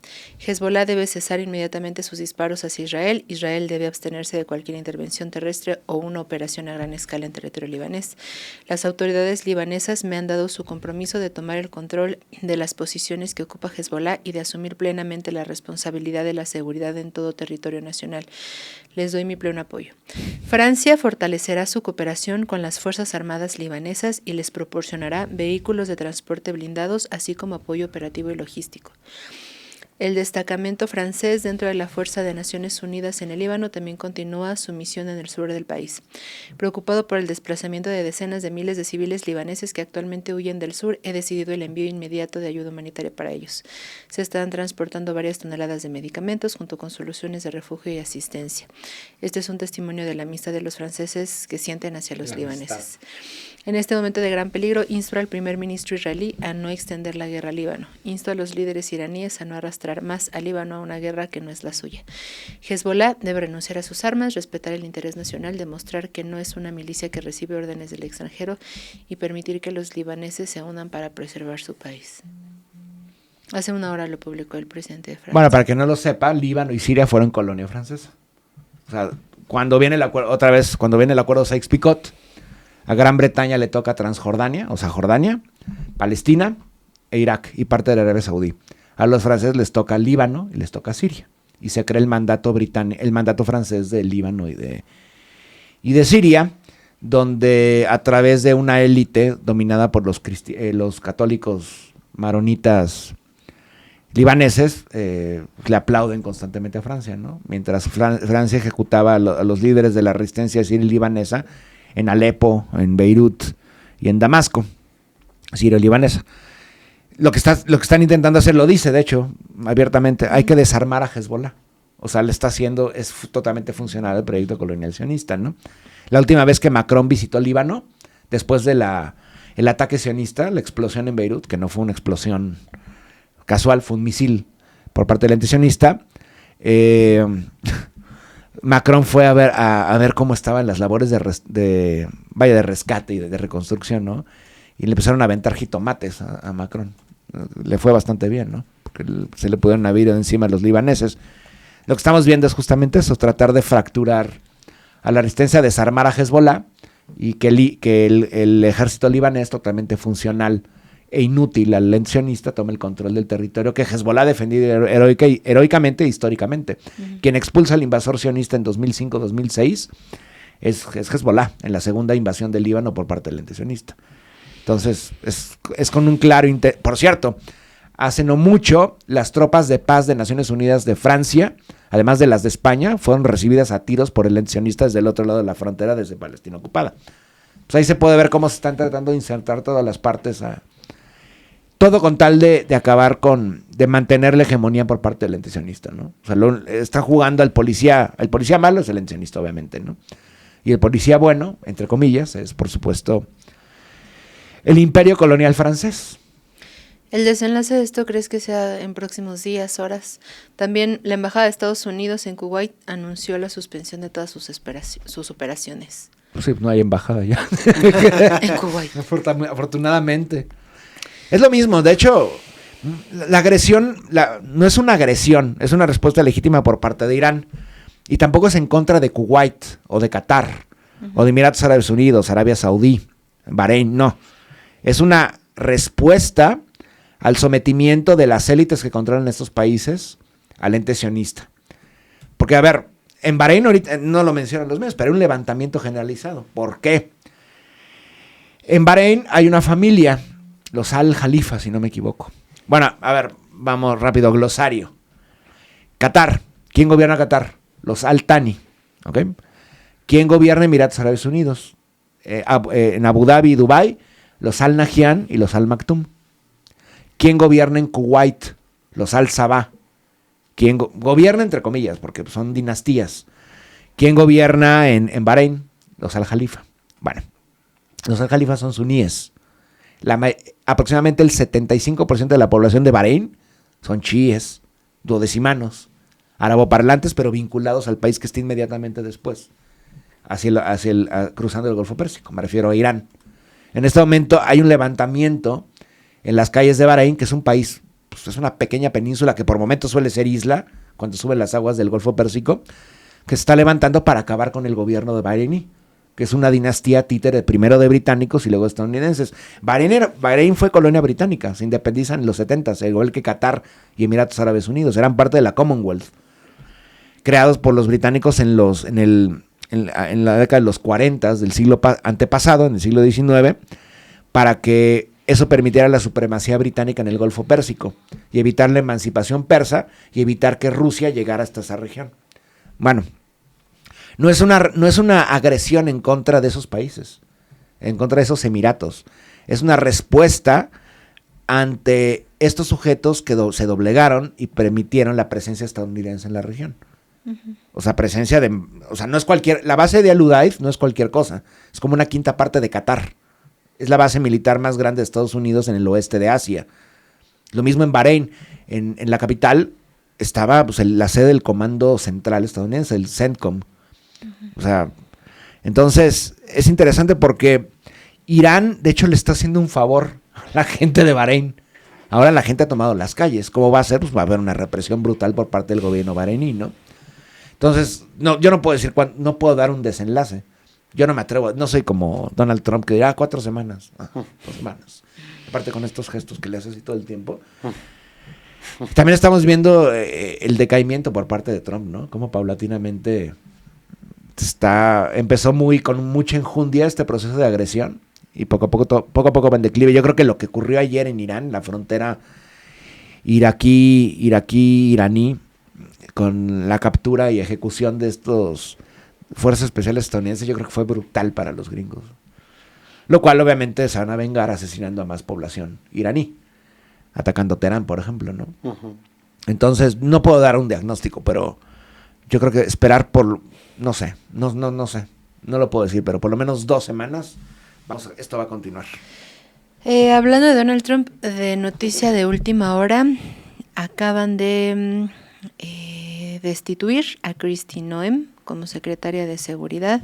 S6: Hezbollah debe cesar inmediatamente sus disparos hacia Israel. Israel debe abstenerse de cualquier intervención terrestre o una operación a gran escala en territorio libanés. Las autoridades libanesas me han dado su compromiso de tomar el control de las posiciones que ocupa Hezbollah y de asumir plenamente la responsabilidad de la seguridad en todo territorio nacional. Les doy mi pleno apoyo. Francia fortalecerá su cooperación con las Fuerzas Armadas libanesas y les proporcionará vehículos de transporte blindados, así como apoyo operativo y logístico. El destacamento francés dentro de la Fuerza de Naciones Unidas en el Líbano también continúa su misión en el sur del país. Preocupado por el desplazamiento de decenas de miles de civiles libaneses que actualmente huyen del sur, he decidido el envío inmediato de ayuda humanitaria para ellos. Se están transportando varias toneladas de medicamentos junto con soluciones de refugio y asistencia. Este es un testimonio de la amistad de los franceses que sienten hacia los libaneses. En este momento de gran peligro, insto al primer ministro israelí a no extender la guerra al Líbano. Insto a los líderes iraníes a no arrastrar arrastrar más al Líbano a una guerra que no es la suya. Hezbollah debe renunciar a sus armas, respetar el interés nacional, demostrar que no es una milicia que recibe órdenes del extranjero y permitir que los libaneses se unan para preservar su país. Hace una hora lo publicó el presidente de Francia.
S7: Bueno, para que no lo sepa, Líbano y Siria fueron colonia francesa. O sea, cuando viene el acuerdo Sykes-Picot, a Gran Bretaña le toca Transjordania, o sea, Jordania, Palestina e Irak y parte de la Arabia Saudí. A los franceses les toca Líbano y les toca Siria. Y se crea el mandato francés de Líbano y de Siria, donde a través de una élite dominada por los católicos maronitas libaneses, le aplauden constantemente a Francia, ¿no? Mientras Francia ejecutaba a los líderes de la resistencia sirio-libanesa en Alepo, en Beirut y en Damasco, sirio-libanesa. Lo que están intentando hacer, lo dice, de hecho, abiertamente, hay que desarmar a Hezbollah. O sea, es totalmente funcional el proyecto colonial sionista, ¿no? La última vez que Macron visitó Líbano, después de el ataque sionista, la explosión en Beirut, que no fue una explosión casual, fue un misil por parte del ente sionista, Macron fue a ver cómo estaban las labores de rescate y de reconstrucción, ¿no? Y le empezaron a aventar jitomates a Macron. Le fue bastante bien, ¿no? Porque se le pudieron haber ido encima a los libaneses. Lo que estamos viendo es justamente eso, tratar de fracturar a la resistencia, desarmar a Hezbollah y que el ejército libanés, totalmente funcional e inútil al ente sionista, tome el control del territorio que Hezbollah ha defendido heroicamente e históricamente. Uh-huh. Quien expulsa al invasor sionista en 2005-2006 es Hezbollah, en la segunda invasión del Líbano por parte del ente sionista. Entonces, es con un claro interés. Por cierto, hace no mucho, las tropas de paz de Naciones Unidas de Francia, además de las de España, fueron recibidas a tiros por el ente sionista desde el otro lado de la frontera, desde Palestina ocupada. Pues ahí se puede ver cómo se están tratando de insertar todas las partes todo con tal de acabar de mantener la hegemonía por parte del ente sionista, ¿no? O sea, está jugando el policía malo es el ente sionista, obviamente, ¿no? Y el policía bueno, entre comillas, es por supuesto el imperio colonial francés.
S6: ¿El desenlace de esto crees que sea en próximos días, horas? También la Embajada de Estados Unidos en Kuwait anunció la suspensión de todas sus operaciones.
S7: Pues sí, no hay embajada ya.
S6: En Kuwait.
S7: Afortunadamente. Es lo mismo, de hecho, la agresión no es una agresión, es una respuesta legítima por parte de Irán. Y tampoco es en contra de Kuwait o de Qatar, o de Emiratos Árabes Unidos, Arabia Saudí, Bahrein, no. Es una respuesta al sometimiento de las élites que controlan estos países al ente sionista. Porque, a ver, en Bahrein ahorita no lo mencionan los medios, pero hay un levantamiento generalizado. ¿Por qué? En Bahrein hay una familia, los Al-Jalifa, si no me equivoco. Bueno, a ver, vamos rápido, glosario. Qatar. ¿Quién gobierna Qatar? Los Al-Thani. ¿Ok? ¿Quién gobierna Emiratos Árabes Unidos? En Abu Dhabi y Dubái, los Al-Nahyan y los Al-Maktoum. ¿Quién gobierna en Kuwait? Los Al-Sabah. ¿Quién gobierna, entre comillas, porque son dinastías? ¿Quién gobierna en Bahrein? Los Al-Jalifa. Bueno, los Al-Jalifa son suníes. Aproximadamente el 75% de la población de Bahrein son chiíes, duodecimanos, araboparlantes, pero vinculados al país que está inmediatamente después, cruzando el Golfo Pérsico, me refiero a Irán. En este momento hay un levantamiento en las calles de Bahrein, que es un país, pues es una pequeña península que por momentos suele ser isla, cuando suben las aguas del Golfo Pérsico, que se está levantando para acabar con el gobierno de Bahrein, que es una dinastía títere, primero de británicos y luego estadounidenses. Bahrein fue colonia británica, se independizan en los 70s, igual que Qatar y Emiratos Árabes Unidos, eran parte de la Commonwealth, creados por los británicos en la década de los 40 del siglo antepasado, en el siglo XIX, para que eso permitiera la supremacía británica en el Golfo Pérsico y evitar la emancipación persa y evitar que Rusia llegara hasta esa región. Bueno, no es una agresión en contra de esos países, en contra de esos emiratos. Es una respuesta ante estos sujetos que se doblegaron y permitieron la presencia estadounidense en la región. Uh-huh. O sea, no es la base de Al-Udeid no es cualquier cosa, es como una quinta parte de Qatar. Es la base militar más grande de Estados Unidos en el oeste de Asia. Lo mismo en Bahrein, en la capital, estaba pues, la sede del Comando Central estadounidense, el CENTCOM. O sea, entonces es interesante porque Irán, de hecho, le está haciendo un favor a la gente de Bahrein. Ahora la gente ha tomado las calles. ¿Cómo va a ser? Pues va a haber una represión brutal por parte del gobierno bahreiní, ¿no? Entonces, no, yo no puedo decir no puedo dar un desenlace. Yo no me atrevo, no soy como Donald Trump que dirá 4 semanas, 2 semanas. Aparte con estos gestos que le hace así todo el tiempo. También estamos viendo el decaimiento por parte de Trump, ¿no? Como paulatinamente empezó con mucha enjundia este proceso de agresión y poco a poco va en declive. Yo creo que lo que ocurrió ayer en Irán, la frontera iraquí-iraní, con la captura y ejecución de estos fuerzas especiales estadounidenses, yo creo que fue brutal para los gringos. Lo cual obviamente se van a vengar asesinando a más población iraní, atacando Teherán, por ejemplo, ¿no? Entonces, no puedo dar un diagnóstico, pero yo creo que esperar no sé, no sé, no lo puedo decir, pero por lo menos 2 semanas, esto va a continuar.
S6: Hablando de Donald Trump, de noticia de última hora, acaban de destituir a Kristi Noem como secretaria de Seguridad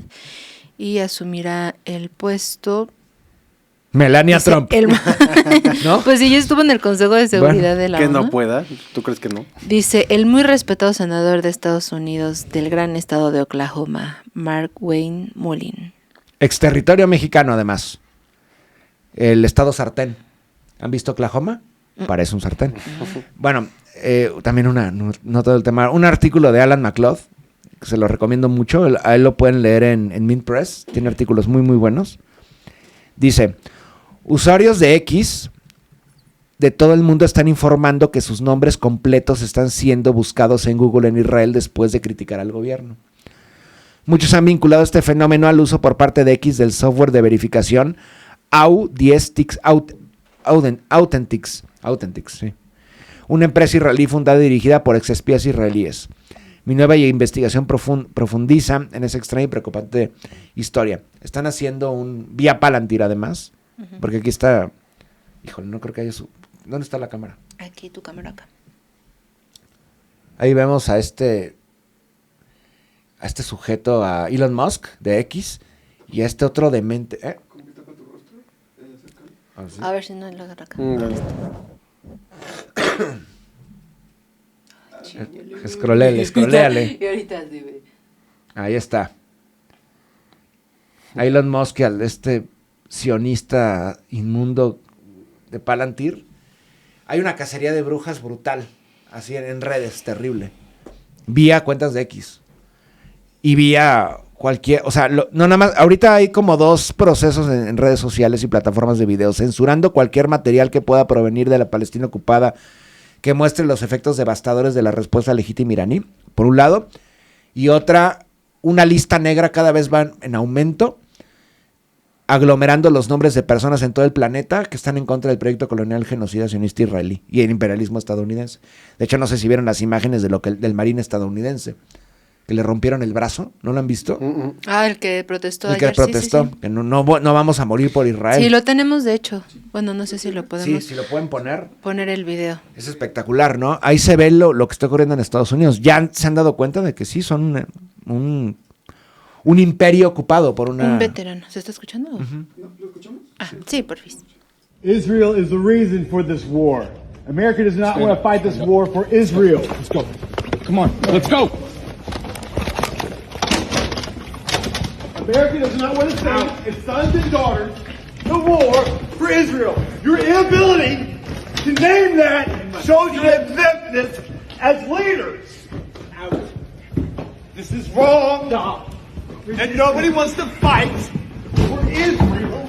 S6: y asumirá el puesto
S7: Melania Trump.
S6: ¿No? Pues ella estuvo en el Consejo de Seguridad de la ONU.
S8: Que no pueda, ¿tú crees que no?
S6: Dice, el muy respetado senador de Estados Unidos del gran estado de Oklahoma, Mark Wayne Mullin.
S7: Exterritorio mexicano, además. El estado sartén. ¿Han visto Oklahoma? Parece un sartén. Bueno, también no todo el tema. Un artículo de Alan McLeod, que se lo recomiendo mucho. A él lo pueden leer en Mint Press. Tiene artículos muy, muy buenos. Dice, usuarios de X de todo el mundo están informando que sus nombres completos están siendo buscados en Google en Israel después de criticar al gobierno. Muchos han vinculado este fenómeno al uso por parte de X del software de verificación Authentics, sí. Una empresa israelí fundada y dirigida por exespías israelíes. Mi nueva investigación profundiza en esa extraña y preocupante historia. Están haciendo vía Palantir, además, porque aquí está... Híjole, no creo que haya ¿Dónde está la cámara?
S6: Aquí, tu cámara acá.
S7: Ahí vemos a este sujeto, a Elon Musk, de X, y a este otro demente. ¿Sí?
S6: A ver si no lo agarra acá.
S7: Scrolléale.
S6: Y ahorita sí, ve.
S7: Ahí está. A Elon Musk, al sionista inmundo de Palantir. Hay una cacería de brujas brutal, así en redes, terrible. Vía cuentas de X. Y vía o sea, no nada más, ahorita hay como 2 procesos en redes sociales y plataformas de video, censurando cualquier material que pueda provenir de la Palestina ocupada que muestre los efectos devastadores de la respuesta legítima iraní, por un lado, y otra, una lista negra cada vez va en aumento, aglomerando los nombres de personas en todo el planeta que están en contra del proyecto colonial genocida sionista israelí y el imperialismo estadounidense. De hecho, no sé si vieron las imágenes del marín estadounidense, que le rompieron el brazo, ¿no lo han visto?
S6: El que protestó
S7: ayer. El que protestó, sí. Que no vamos a morir por Israel.
S6: Sí, lo tenemos de hecho. Bueno, no sé si lo podemos...
S7: Sí, si lo pueden poner.
S6: Poner el video.
S7: Es espectacular, ¿no? Ahí se ve lo que está ocurriendo en Estados Unidos. Ya se han dado cuenta de que sí, son un imperio ocupado por una...
S6: Un veterano. ¿Se está escuchando? ¿Lo escuchamos? Sí, por fin.
S9: Israel is the reason for this war. America does not want to fight this war for Israel. Let's go. Come on, let's go. America does not want to send its sons and daughters to war for Israel. Your inability to name that shows your ineptness as leaders. This is wrong. No. And nobody wants to fight for Israel.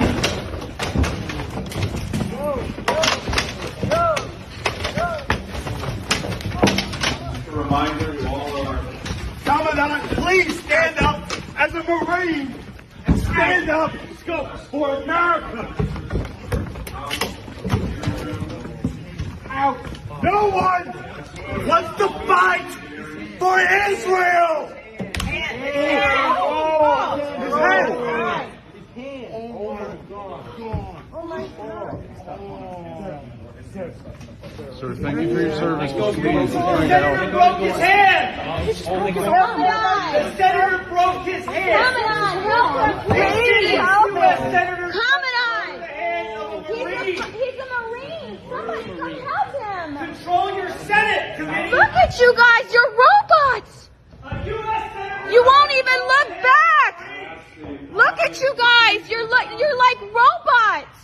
S9: A reminder to all of our Commandant, please stand up as a Marine and stand up for America. No one wants to fight for Israel.
S3: Sir, thank you for your service.
S9: The senator broke his hand! The senator broke his hand!
S10: Commandant, help him, please!
S9: U.S. Senator
S10: Commandant!
S9: the hand of a Marine!
S10: He's a Marine! Somebody come help him!
S9: Control your Senate committee!
S10: Look at you guys! You're robots!
S9: A U.S. Senator!
S10: You won't even look back! Look at you guys! You're like robots!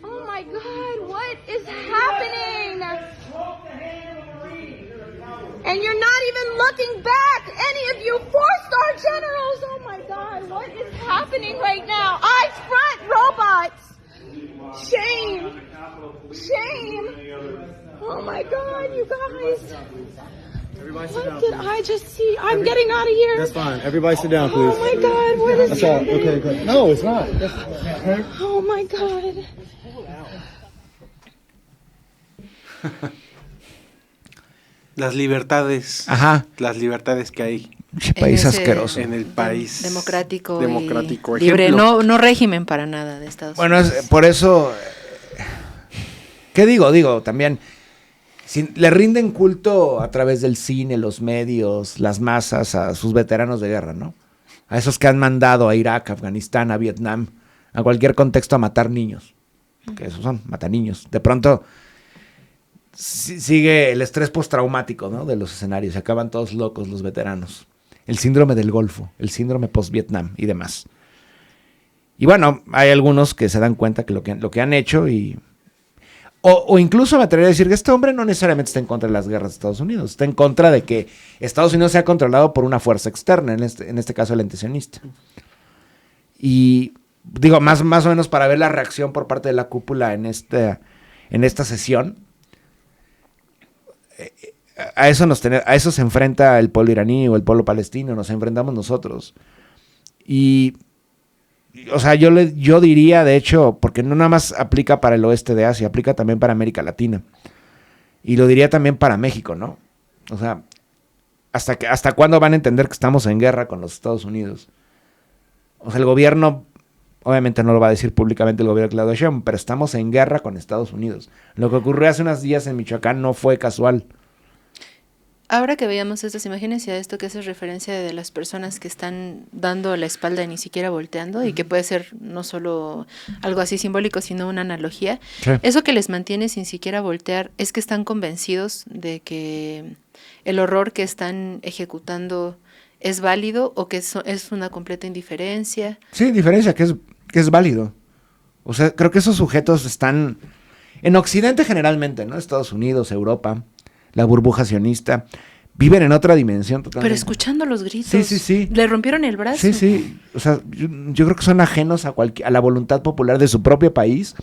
S10: Oh my God, what is happening?
S9: broke the hand of a Marine!
S10: And you're not even looking back! Any of you 4-star generals! Oh my God, what is happening right now? Eyes front, robots! Shame! Shame! Oh my God, you guys! What did I just see? I'm getting out of here.
S11: That's fine. Everybody sit down, please.
S10: Oh my God, what is
S11: That's all.
S10: happening?
S11: Okay, good. No, it's not.
S10: Oh my God.
S8: Las libertades.
S7: Ajá.
S8: Las libertades que hay
S7: País
S6: En ese-
S7: asqueroso.
S8: en el país.
S6: Democrático,
S8: Democrático.
S6: y libre,
S8: Ejemplo.
S6: no régimen para nada de Estados
S7: Bueno,
S6: Unidos.
S7: por eso... ¿Qué digo? Digo, también... Si le rinden culto a través del cine, los medios, las masas, a sus veteranos de guerra, ¿no? A esos que han mandado a Irak, a Afganistán, a Vietnam, a cualquier contexto a matar niños. Que esos son, matan niños. De pronto sigue el estrés postraumático, ¿no? De los escenarios. Se acaban todos locos los veteranos. El síndrome del Golfo, el síndrome post-Vietnam y demás. Y bueno, hay algunos que se dan cuenta que lo que han hecho y... O incluso me atrevería a decir que este hombre no necesariamente está en contra de las guerras de Estados Unidos. Está en contra de que Estados Unidos sea controlado por una fuerza externa, en este caso el antisionista. Y digo, más o menos para ver la reacción por parte de la cúpula en esta sesión. A eso se enfrenta el pueblo iraní o el pueblo palestino, nos enfrentamos nosotros. Y... O sea, yo diría, de hecho, porque no nada más aplica para el oeste de Asia, aplica también para América Latina. Y lo diría también para México, ¿no? O sea, ¿hasta cuándo van a entender que estamos en guerra con los Estados Unidos? O sea, el gobierno, obviamente no lo va a decir públicamente el gobierno de Claudia Sheinbaum, pero estamos en guerra con Estados Unidos. Lo que ocurrió hace unos días en Michoacán no fue casual.
S6: Ahora que veamos estas imágenes y a esto que hace referencia de las personas que están dando la espalda y ni siquiera volteando, y que puede ser no solo algo así simbólico, sino una analogía,
S7: Sí.
S6: eso que les mantiene sin siquiera voltear es que están convencidos de que el horror que están ejecutando es válido o que es una completa indiferencia.
S7: Sí, diferencia, que es válido. O sea, creo que esos sujetos están en Occidente generalmente, ¿no? Estados Unidos, Europa, la burbuja sionista, viven en otra dimensión totalmente.
S6: Pero escuchando los gritos,
S7: Sí.
S6: le rompieron el brazo.
S7: Sí. O sea, yo creo que son ajenos a la voluntad popular de su propio país.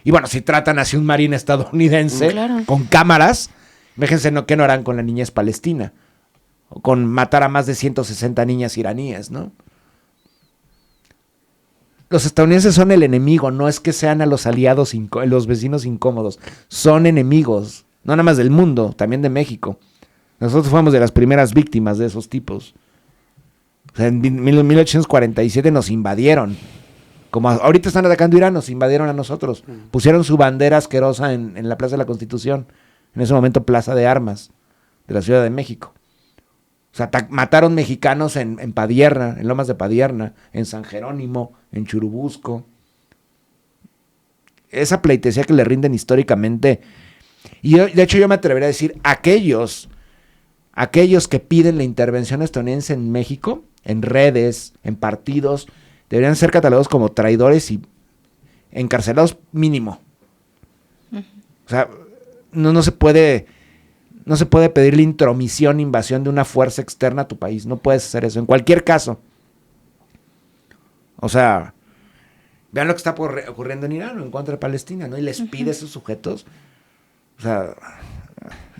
S7: Y bueno, si tratan así un marín estadounidense
S6: Claro.
S7: con cámaras, fíjense qué no harán con la niñez palestina. O con matar a más de 160 niñas iraníes, ¿no? Los estadounidenses son el enemigo, no es que sean a los aliados, los vecinos incómodos. Son enemigos, no nada más del mundo, también de México. Nosotros fuimos de las primeras víctimas de esos tipos. O sea, en 1847 nos invadieron. Como ahorita están atacando Irán, nos invadieron a nosotros. Pusieron su bandera asquerosa en la Plaza de la Constitución. En ese momento, Plaza de Armas de la Ciudad de México. O sea, mataron mexicanos en Padierna, en Lomas de Padierna, en San Jerónimo, en Churubusco. Esa pleitesía que le rinden históricamente. Y de hecho yo me atrevería a decir, aquellos que piden la intervención estadounidense en México, en redes, en partidos, deberían ser catalogados como traidores y encarcelados mínimo. O sea, no se puede pedir la intromisión, invasión de una fuerza externa a tu país. No puedes hacer eso, en cualquier caso. O sea, vean lo que está ocurriendo en Irán o en contra de Palestina, ¿no? Y les pide a esos sujetos. O sea,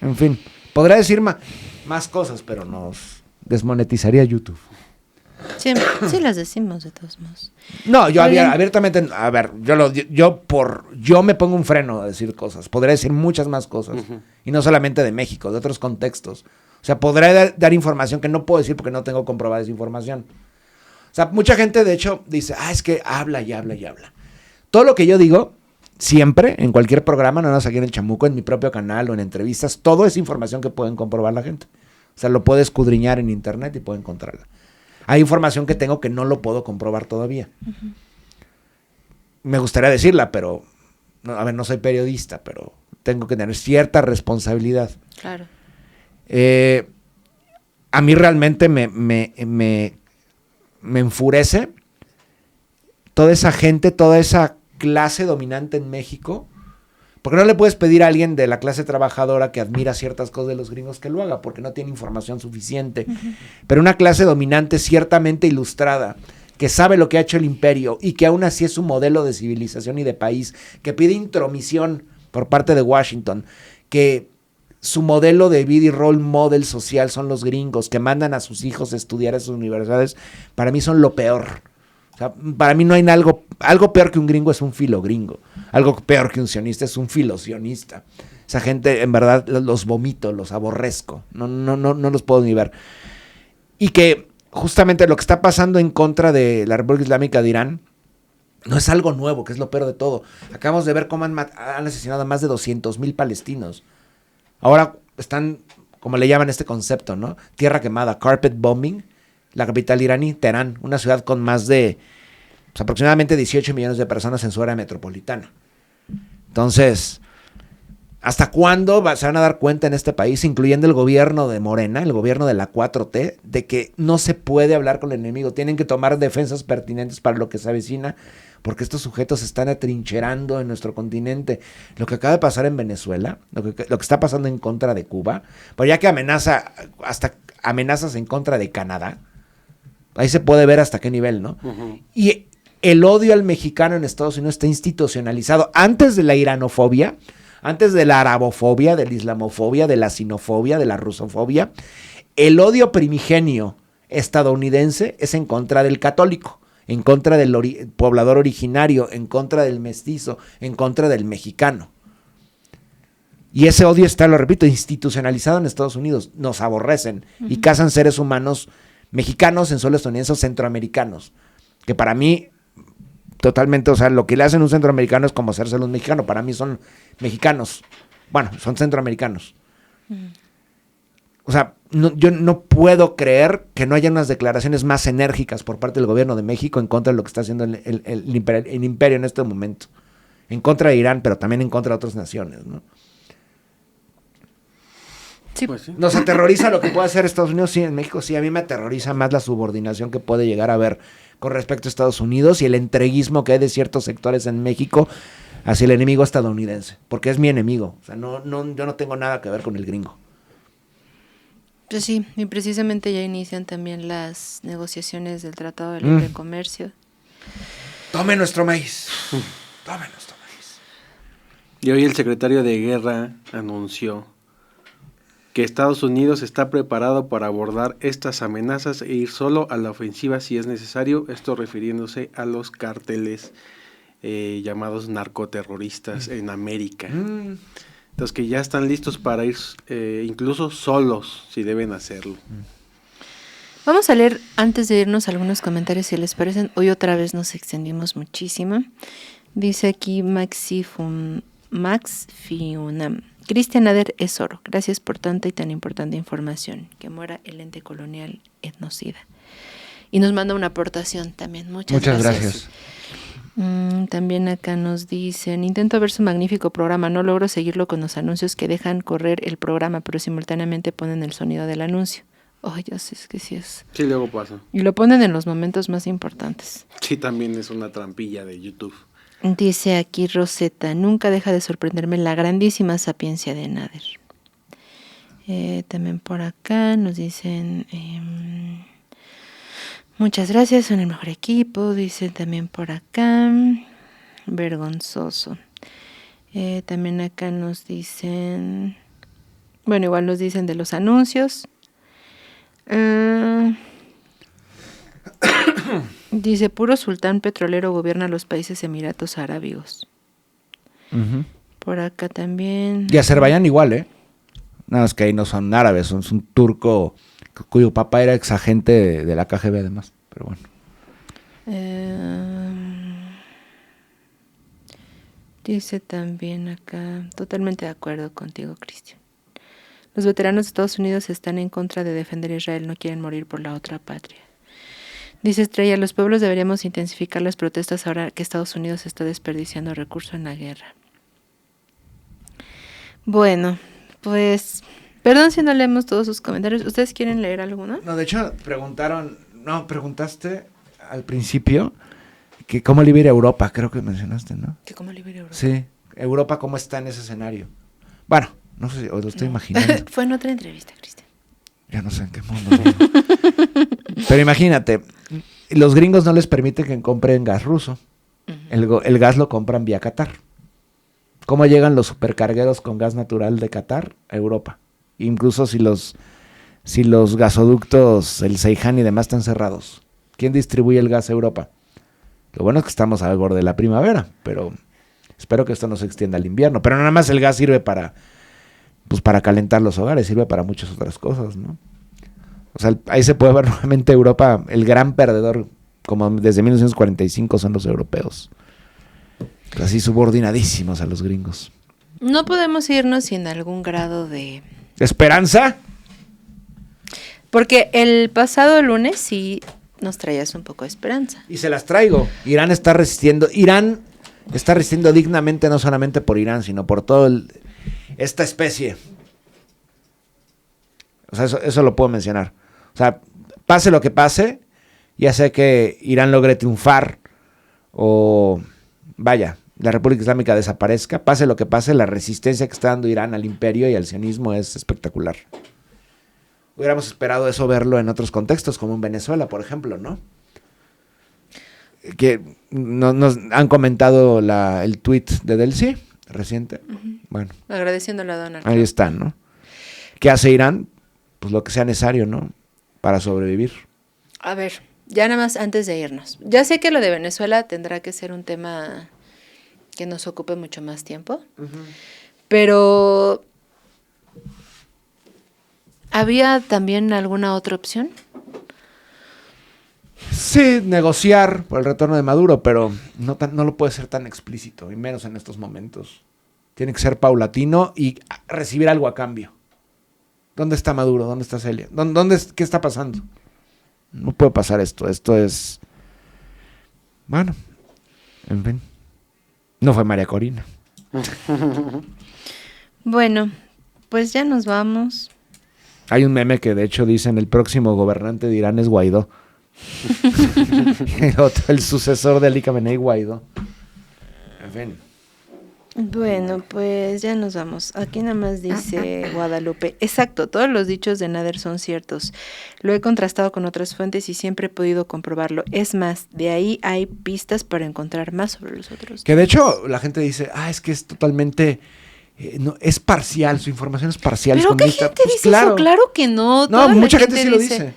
S7: en fin, podrá decir más cosas, pero nos desmonetizaría YouTube.
S6: Sí, las decimos de todos modos.
S7: No, yo
S6: Muy bien.
S7: abiertamente, a ver, yo me pongo un freno a decir cosas. Podré decir muchas más cosas. Y no solamente de México, de otros contextos. O sea, podré dar información que no puedo decir porque no tengo comprobada esa información. O sea, mucha gente, de hecho, dice, es que habla y habla y habla. Todo lo que yo digo, siempre, en cualquier programa, no nos aquí en el Chamuco, en mi propio canal o en entrevistas, todo es información que pueden comprobar la gente. O sea, lo puede escudriñar en internet y puede encontrarla. Hay información que tengo que no lo puedo comprobar todavía. Me gustaría decirla, pero, no soy periodista, pero tengo que tener cierta responsabilidad.
S6: Claro.
S7: A mí realmente me enfurece toda esa gente, toda esa clase dominante en México, porque no le puedes pedir a alguien de la clase trabajadora que admira ciertas cosas de los gringos que lo haga, porque no tiene información suficiente. Pero una clase dominante ciertamente ilustrada, que sabe lo que ha hecho el imperio y que aún así es un modelo de civilización y de país, que pide intromisión por parte de Washington, que su modelo de vida y role model social son los gringos, que mandan a sus hijos a estudiar a sus universidades, para mí son lo peor. O sea, para mí no hay algo peor que un gringo, es un filogringo. Algo peor que un sionista es un filosionista. Esa gente, en verdad, los vomito, los aborrezco. No los puedo ni ver. Y que justamente lo que está pasando en contra de la República Islámica de Irán no es algo nuevo, que es lo peor de todo. Acabamos de ver cómo han asesinado a más de 200,000 palestinos. Ahora están, como le llaman este concepto, ¿no? Tierra quemada, carpet bombing. La capital iraní, Teherán, una ciudad con más de aproximadamente 18 millones de personas en su área metropolitana. Entonces, ¿hasta cuándo se van a dar cuenta en este país, incluyendo el gobierno de Morena, el gobierno de la 4T, de que no se puede hablar con el enemigo? Tienen que tomar defensas pertinentes para lo que se avecina, porque estos sujetos se están atrincherando en nuestro continente. Lo que acaba de pasar en Venezuela, lo que está pasando en contra de Cuba, pero ya que hasta amenazas en contra de Canadá, ahí se puede ver hasta qué nivel, ¿no? Y el odio al mexicano en Estados Unidos está institucionalizado. Antes de la iranofobia, antes de la arabofobia, de la islamofobia, de la sinofobia, de la rusofobia, el odio primigenio estadounidense es en contra del católico, en contra del poblador originario, en contra del mestizo, en contra del mexicano. Y ese odio está, lo repito, institucionalizado en Estados Unidos. Nos aborrecen y cazan seres humanos mexicanos en suelo estadounidense o centroamericanos, que para mí totalmente, o sea, lo que le hacen a un centroamericano es como hacérselo a un mexicano. Para mí son mexicanos, bueno, son centroamericanos. O sea, yo no puedo creer que no haya unas declaraciones más enérgicas por parte del gobierno de México en contra de lo que está haciendo el imperio en este momento, en contra de Irán, pero también en contra de otras naciones, ¿no?
S6: Sí.
S8: Pues sí.
S7: ¿Nos aterroriza lo que puede hacer Estados Unidos? Sí, en México sí. A mí me aterroriza más la subordinación que puede llegar a haber con respecto a Estados Unidos y el entreguismo que hay de ciertos sectores en México hacia el enemigo estadounidense, porque es mi enemigo. O sea, yo no tengo nada que ver con el gringo.
S6: Pues sí, y precisamente ya inician también las negociaciones del Tratado de Libre Comercio.
S7: Tome nuestro maíz. Tome nuestro maíz.
S8: Y hoy el secretario de Guerra anunció que Estados Unidos está preparado para abordar estas amenazas e ir solo a la ofensiva si es necesario, esto refiriéndose a los cárteles llamados narcoterroristas en América. Entonces que ya están listos para ir incluso solos si deben hacerlo.
S6: Vamos a leer antes de irnos algunos comentarios si les parecen. Hoy otra vez nos extendimos muchísimo. Dice aquí Max Fiunam. Cristian Ader es oro. Gracias por tanta y tan importante información. Que muera el ente colonial etnocida. Y nos manda una aportación también. Muchas gracias. También acá nos dicen, intento ver su magnífico programa, no logro seguirlo con los anuncios que dejan correr el programa, pero simultáneamente ponen el sonido del anuncio. Oh, ya sé, es que sí es.
S8: Sí, luego pasa.
S6: Y lo ponen en los momentos más importantes.
S8: Sí, también es una trampilla de YouTube.
S6: Dice aquí Rosetta, nunca deja de sorprenderme la grandísima sapiencia de Nader. También por acá nos dicen, muchas gracias, son el mejor equipo. Dicen también por acá, vergonzoso. También acá nos dicen, bueno, igual nos dicen de los anuncios. Dice, puro sultán petrolero gobierna los países Emiratos Arábigos. Por acá también.
S7: Y Azerbaiyán igual, Nada más que ahí no son árabes, son un turco cuyo papá era exagente de la KGB además, pero bueno.
S6: Dice también acá, totalmente de acuerdo contigo, Cristian. Los veteranos de Estados Unidos están en contra de defender a Israel, no quieren morir por la otra patria. Dice Estrella, los pueblos deberíamos intensificar las protestas ahora que Estados Unidos está desperdiciando recursos en la guerra. Bueno, pues, perdón si no leemos todos sus comentarios. ¿Ustedes quieren leer alguno?
S7: No, de hecho, preguntaste al principio que cómo le iba a ir a Europa, creo que mencionaste, ¿no?
S6: ¿Que cómo le iba a ir a Europa?
S7: Sí, Europa, ¿cómo está en ese escenario? Bueno, no sé si lo estoy imaginando.
S6: Fue en otra entrevista, Cristian.
S7: Ya no sé en qué mundo. Pero imagínate, los gringos no les permiten que compren gas ruso. El gas lo compran vía Qatar. ¿Cómo llegan los supercargueros con gas natural de Qatar a Europa? Incluso si los gasoductos, el Seihan y demás están cerrados. ¿Quién distribuye el gas a Europa? Lo bueno es que estamos al borde de la primavera, pero espero que esto no se extienda al invierno. Pero nada más el gas sirve para calentar los hogares, sirve para muchas otras cosas, ¿no? O sea, ahí se puede ver nuevamente Europa, el gran perdedor, como desde 1945 son los europeos. Así subordinadísimos a los gringos.
S6: No podemos irnos sin algún grado de...
S7: ¿Esperanza?
S6: Porque el pasado lunes sí nos traías un poco de esperanza.
S7: Y se las traigo. Irán está resistiendo dignamente, no solamente por Irán, sino por toda esta especie. O sea, eso lo puedo mencionar. O sea, pase lo que pase, ya sea que Irán logre triunfar o, vaya, la República Islámica desaparezca, pase lo que pase, la resistencia que está dando Irán al imperio y al sionismo es espectacular. Hubiéramos esperado eso verlo en otros contextos, como en Venezuela, por ejemplo, ¿no? Que nos han comentado el tuit de Delcy reciente. Bueno.
S6: Agradeciéndole a Donald
S7: Ahí
S6: Trump.
S7: está, ¿no? ¿Qué hace Irán? Pues lo que sea necesario, ¿no? Para sobrevivir.
S6: A ver, ya nada más antes de irnos. Ya sé que lo de Venezuela tendrá que ser un tema que nos ocupe mucho más tiempo, pero ¿había también alguna otra opción?
S7: Sí, negociar por el retorno de Maduro, pero no lo puede ser tan explícito, y menos en estos momentos. Tiene que ser paulatino y recibir algo a cambio. ¿Dónde está Maduro? ¿Dónde está Celia? ¿Qué está pasando? No puede pasar esto. Esto es... Bueno, en fin. No fue María Corina.
S6: Bueno, pues ya nos vamos.
S7: Hay un meme que de hecho dicen el próximo gobernante de Irán es Guaidó. El sucesor de Ali Khamenei, Guaidó. En fin.
S6: Bueno, pues ya nos vamos. Aquí nada más dice Guadalupe. Exacto, todos los dichos de Nader son ciertos. Lo he contrastado con otras fuentes y siempre he podido comprobarlo. Es más, de ahí hay pistas para encontrar más sobre los otros.
S7: Que de hecho la gente dice, es que es totalmente... no, es parcial, su información es parcial.
S6: ¿Pero qué gente dice eso? Claro que no.
S7: No, mucha gente sí lo dice.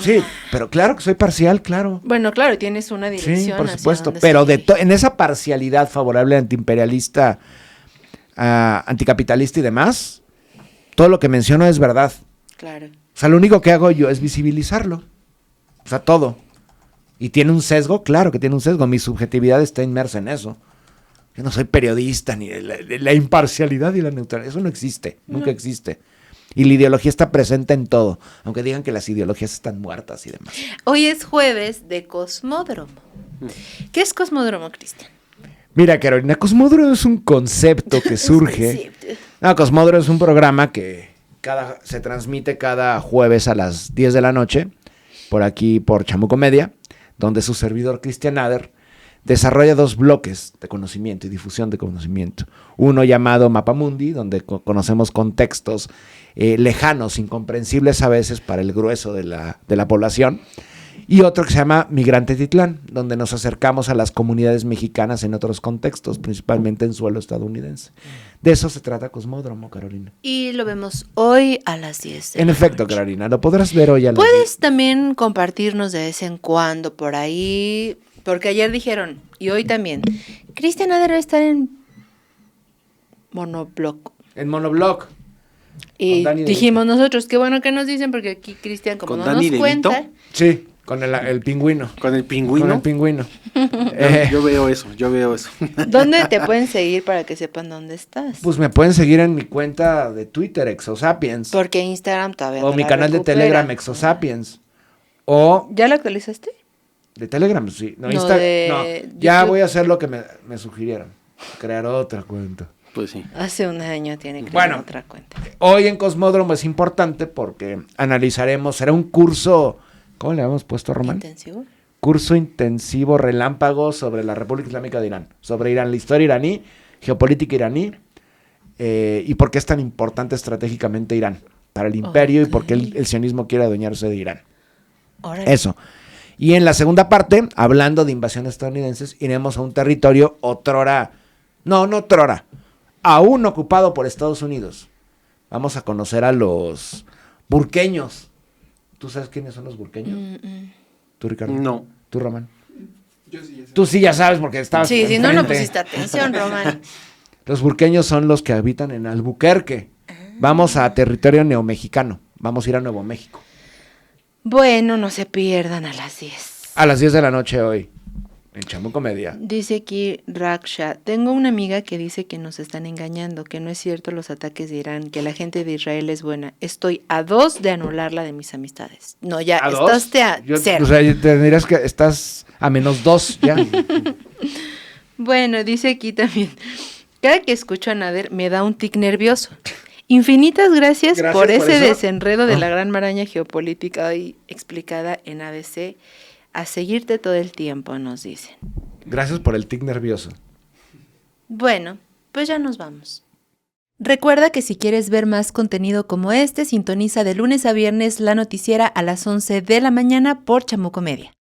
S7: Sí, pero claro que soy parcial, claro.
S6: Bueno, claro, tienes una dirección.
S7: Sí, por supuesto, pero en esa parcialidad favorable antiimperialista, anticapitalista y demás, todo lo que menciono es verdad.
S6: Claro.
S7: O sea, lo único que hago yo es visibilizarlo. O sea, todo. ¿Y tiene un sesgo? Claro que tiene un sesgo. Mi subjetividad está inmersa en eso. Yo no soy periodista, ni la imparcialidad y la neutralidad. Eso no existe, nunca existe. Y la ideología está presente en todo, aunque digan que las ideologías están muertas y demás.
S6: Hoy es jueves de Cosmódromo. ¿Qué es Cosmódromo, Cristian?
S7: Mira, Carolina, Cosmódromo es un concepto que surge. Cosmódromo es un programa que se transmite cada jueves a las 10 de la noche, por aquí, por Chamuco Media, donde su servidor Cristian Nader desarrolla 2 bloques de conocimiento y difusión de conocimiento. Uno llamado Mapamundi, donde conocemos contextos lejanos, incomprensibles a veces para el grueso de la población. Y otro que se llama Migrante Titlán, donde nos acercamos a las comunidades mexicanas en otros contextos, principalmente en suelo estadounidense. De eso se trata Cosmódromo, Carolina.
S6: Y lo vemos hoy a las 10 de
S7: En
S6: la
S7: efecto,
S6: noche.
S7: Carolina, lo podrás ver hoy a las 10.
S6: Puedes también compartirnos de vez en cuando por ahí, porque ayer dijeron, y hoy también, Cristian Nader va a estar en Monobloc.
S7: En Monobloc.
S6: Y dijimos nosotros, qué bueno que nos dicen, porque aquí Cristian, como
S8: ¿Con
S6: no
S8: Dani
S6: nos
S8: Delito?
S6: cuenta,
S7: Sí. Con el pingüino.
S8: ¿Con el pingüino?
S7: Con el pingüino.
S8: Yo veo eso.
S6: ¿Dónde te pueden seguir para que sepan dónde estás?
S7: Pues me pueden seguir en mi cuenta de Twitter, Exosapiens.
S6: Porque Instagram todavía
S7: O
S6: no
S7: mi
S6: la
S7: canal de
S6: recupera.
S7: Telegram, Exosapiens. O
S6: ¿Ya lo actualizaste?
S7: de Telegram, sí. No,
S6: No, de
S7: ya
S6: YouTube.
S7: voy a hacer lo que me sugirieron. Crear otra cuenta.
S8: Pues sí.
S6: Hace un año tiene que
S7: Bueno.
S6: otra cuenta.
S7: Hoy en Cosmódromo es importante porque analizaremos, será un curso, ¿cómo le habíamos puesto, Román?
S6: ¿Intensivo?
S7: Curso intensivo relámpago sobre la República Islámica de Irán, sobre Irán, la historia iraní, geopolítica iraní, y por qué es tan importante estratégicamente Irán para el imperio y por qué el sionismo quiere adueñarse de Irán.
S6: Órale.
S7: Eso. Y en la segunda parte, hablando de invasiones estadounidenses, iremos a un territorio aún ocupado por Estados Unidos. Vamos a conocer a los burqueños. ¿Tú sabes quiénes son los burqueños? ¿Tú, Ricardo?
S8: No.
S7: ¿Tú, Román? Tú sí ya sabes porque estabas
S6: Sí, si no, no
S7: enfrente.
S6: pusiste atención, Román.
S7: Los burqueños son los que habitan en Albuquerque. Vamos a territorio neomexicano. Vamos a ir a Nuevo México.
S6: Bueno, no se pierdan a las 10.
S7: A las 10 de la noche hoy. En Chamuco Media.
S6: Dice aquí Raksha, tengo una amiga que dice que nos están engañando, que no es cierto los ataques de Irán, que la gente de Israel es buena. Estoy a 2 de anularla de mis amistades. No, ya,
S7: ¿A 2?
S6: estás a 0.
S7: O sea, te dirías que estás a -2 ya.
S6: Bueno, dice aquí también, cada que escucho a Nader me da un tic nervioso. Infinitas gracias por
S8: por
S6: ese
S8: eso.
S6: desenredo de la gran maraña geopolítica hoy explicada en ABC. A seguirte todo el tiempo, nos dicen.
S7: Gracias por el tic nervioso.
S6: Bueno, pues ya nos vamos. Recuerda que si quieres ver más contenido como este, sintoniza de lunes a viernes la noticiera a las 11 de la mañana por Chamuco Media.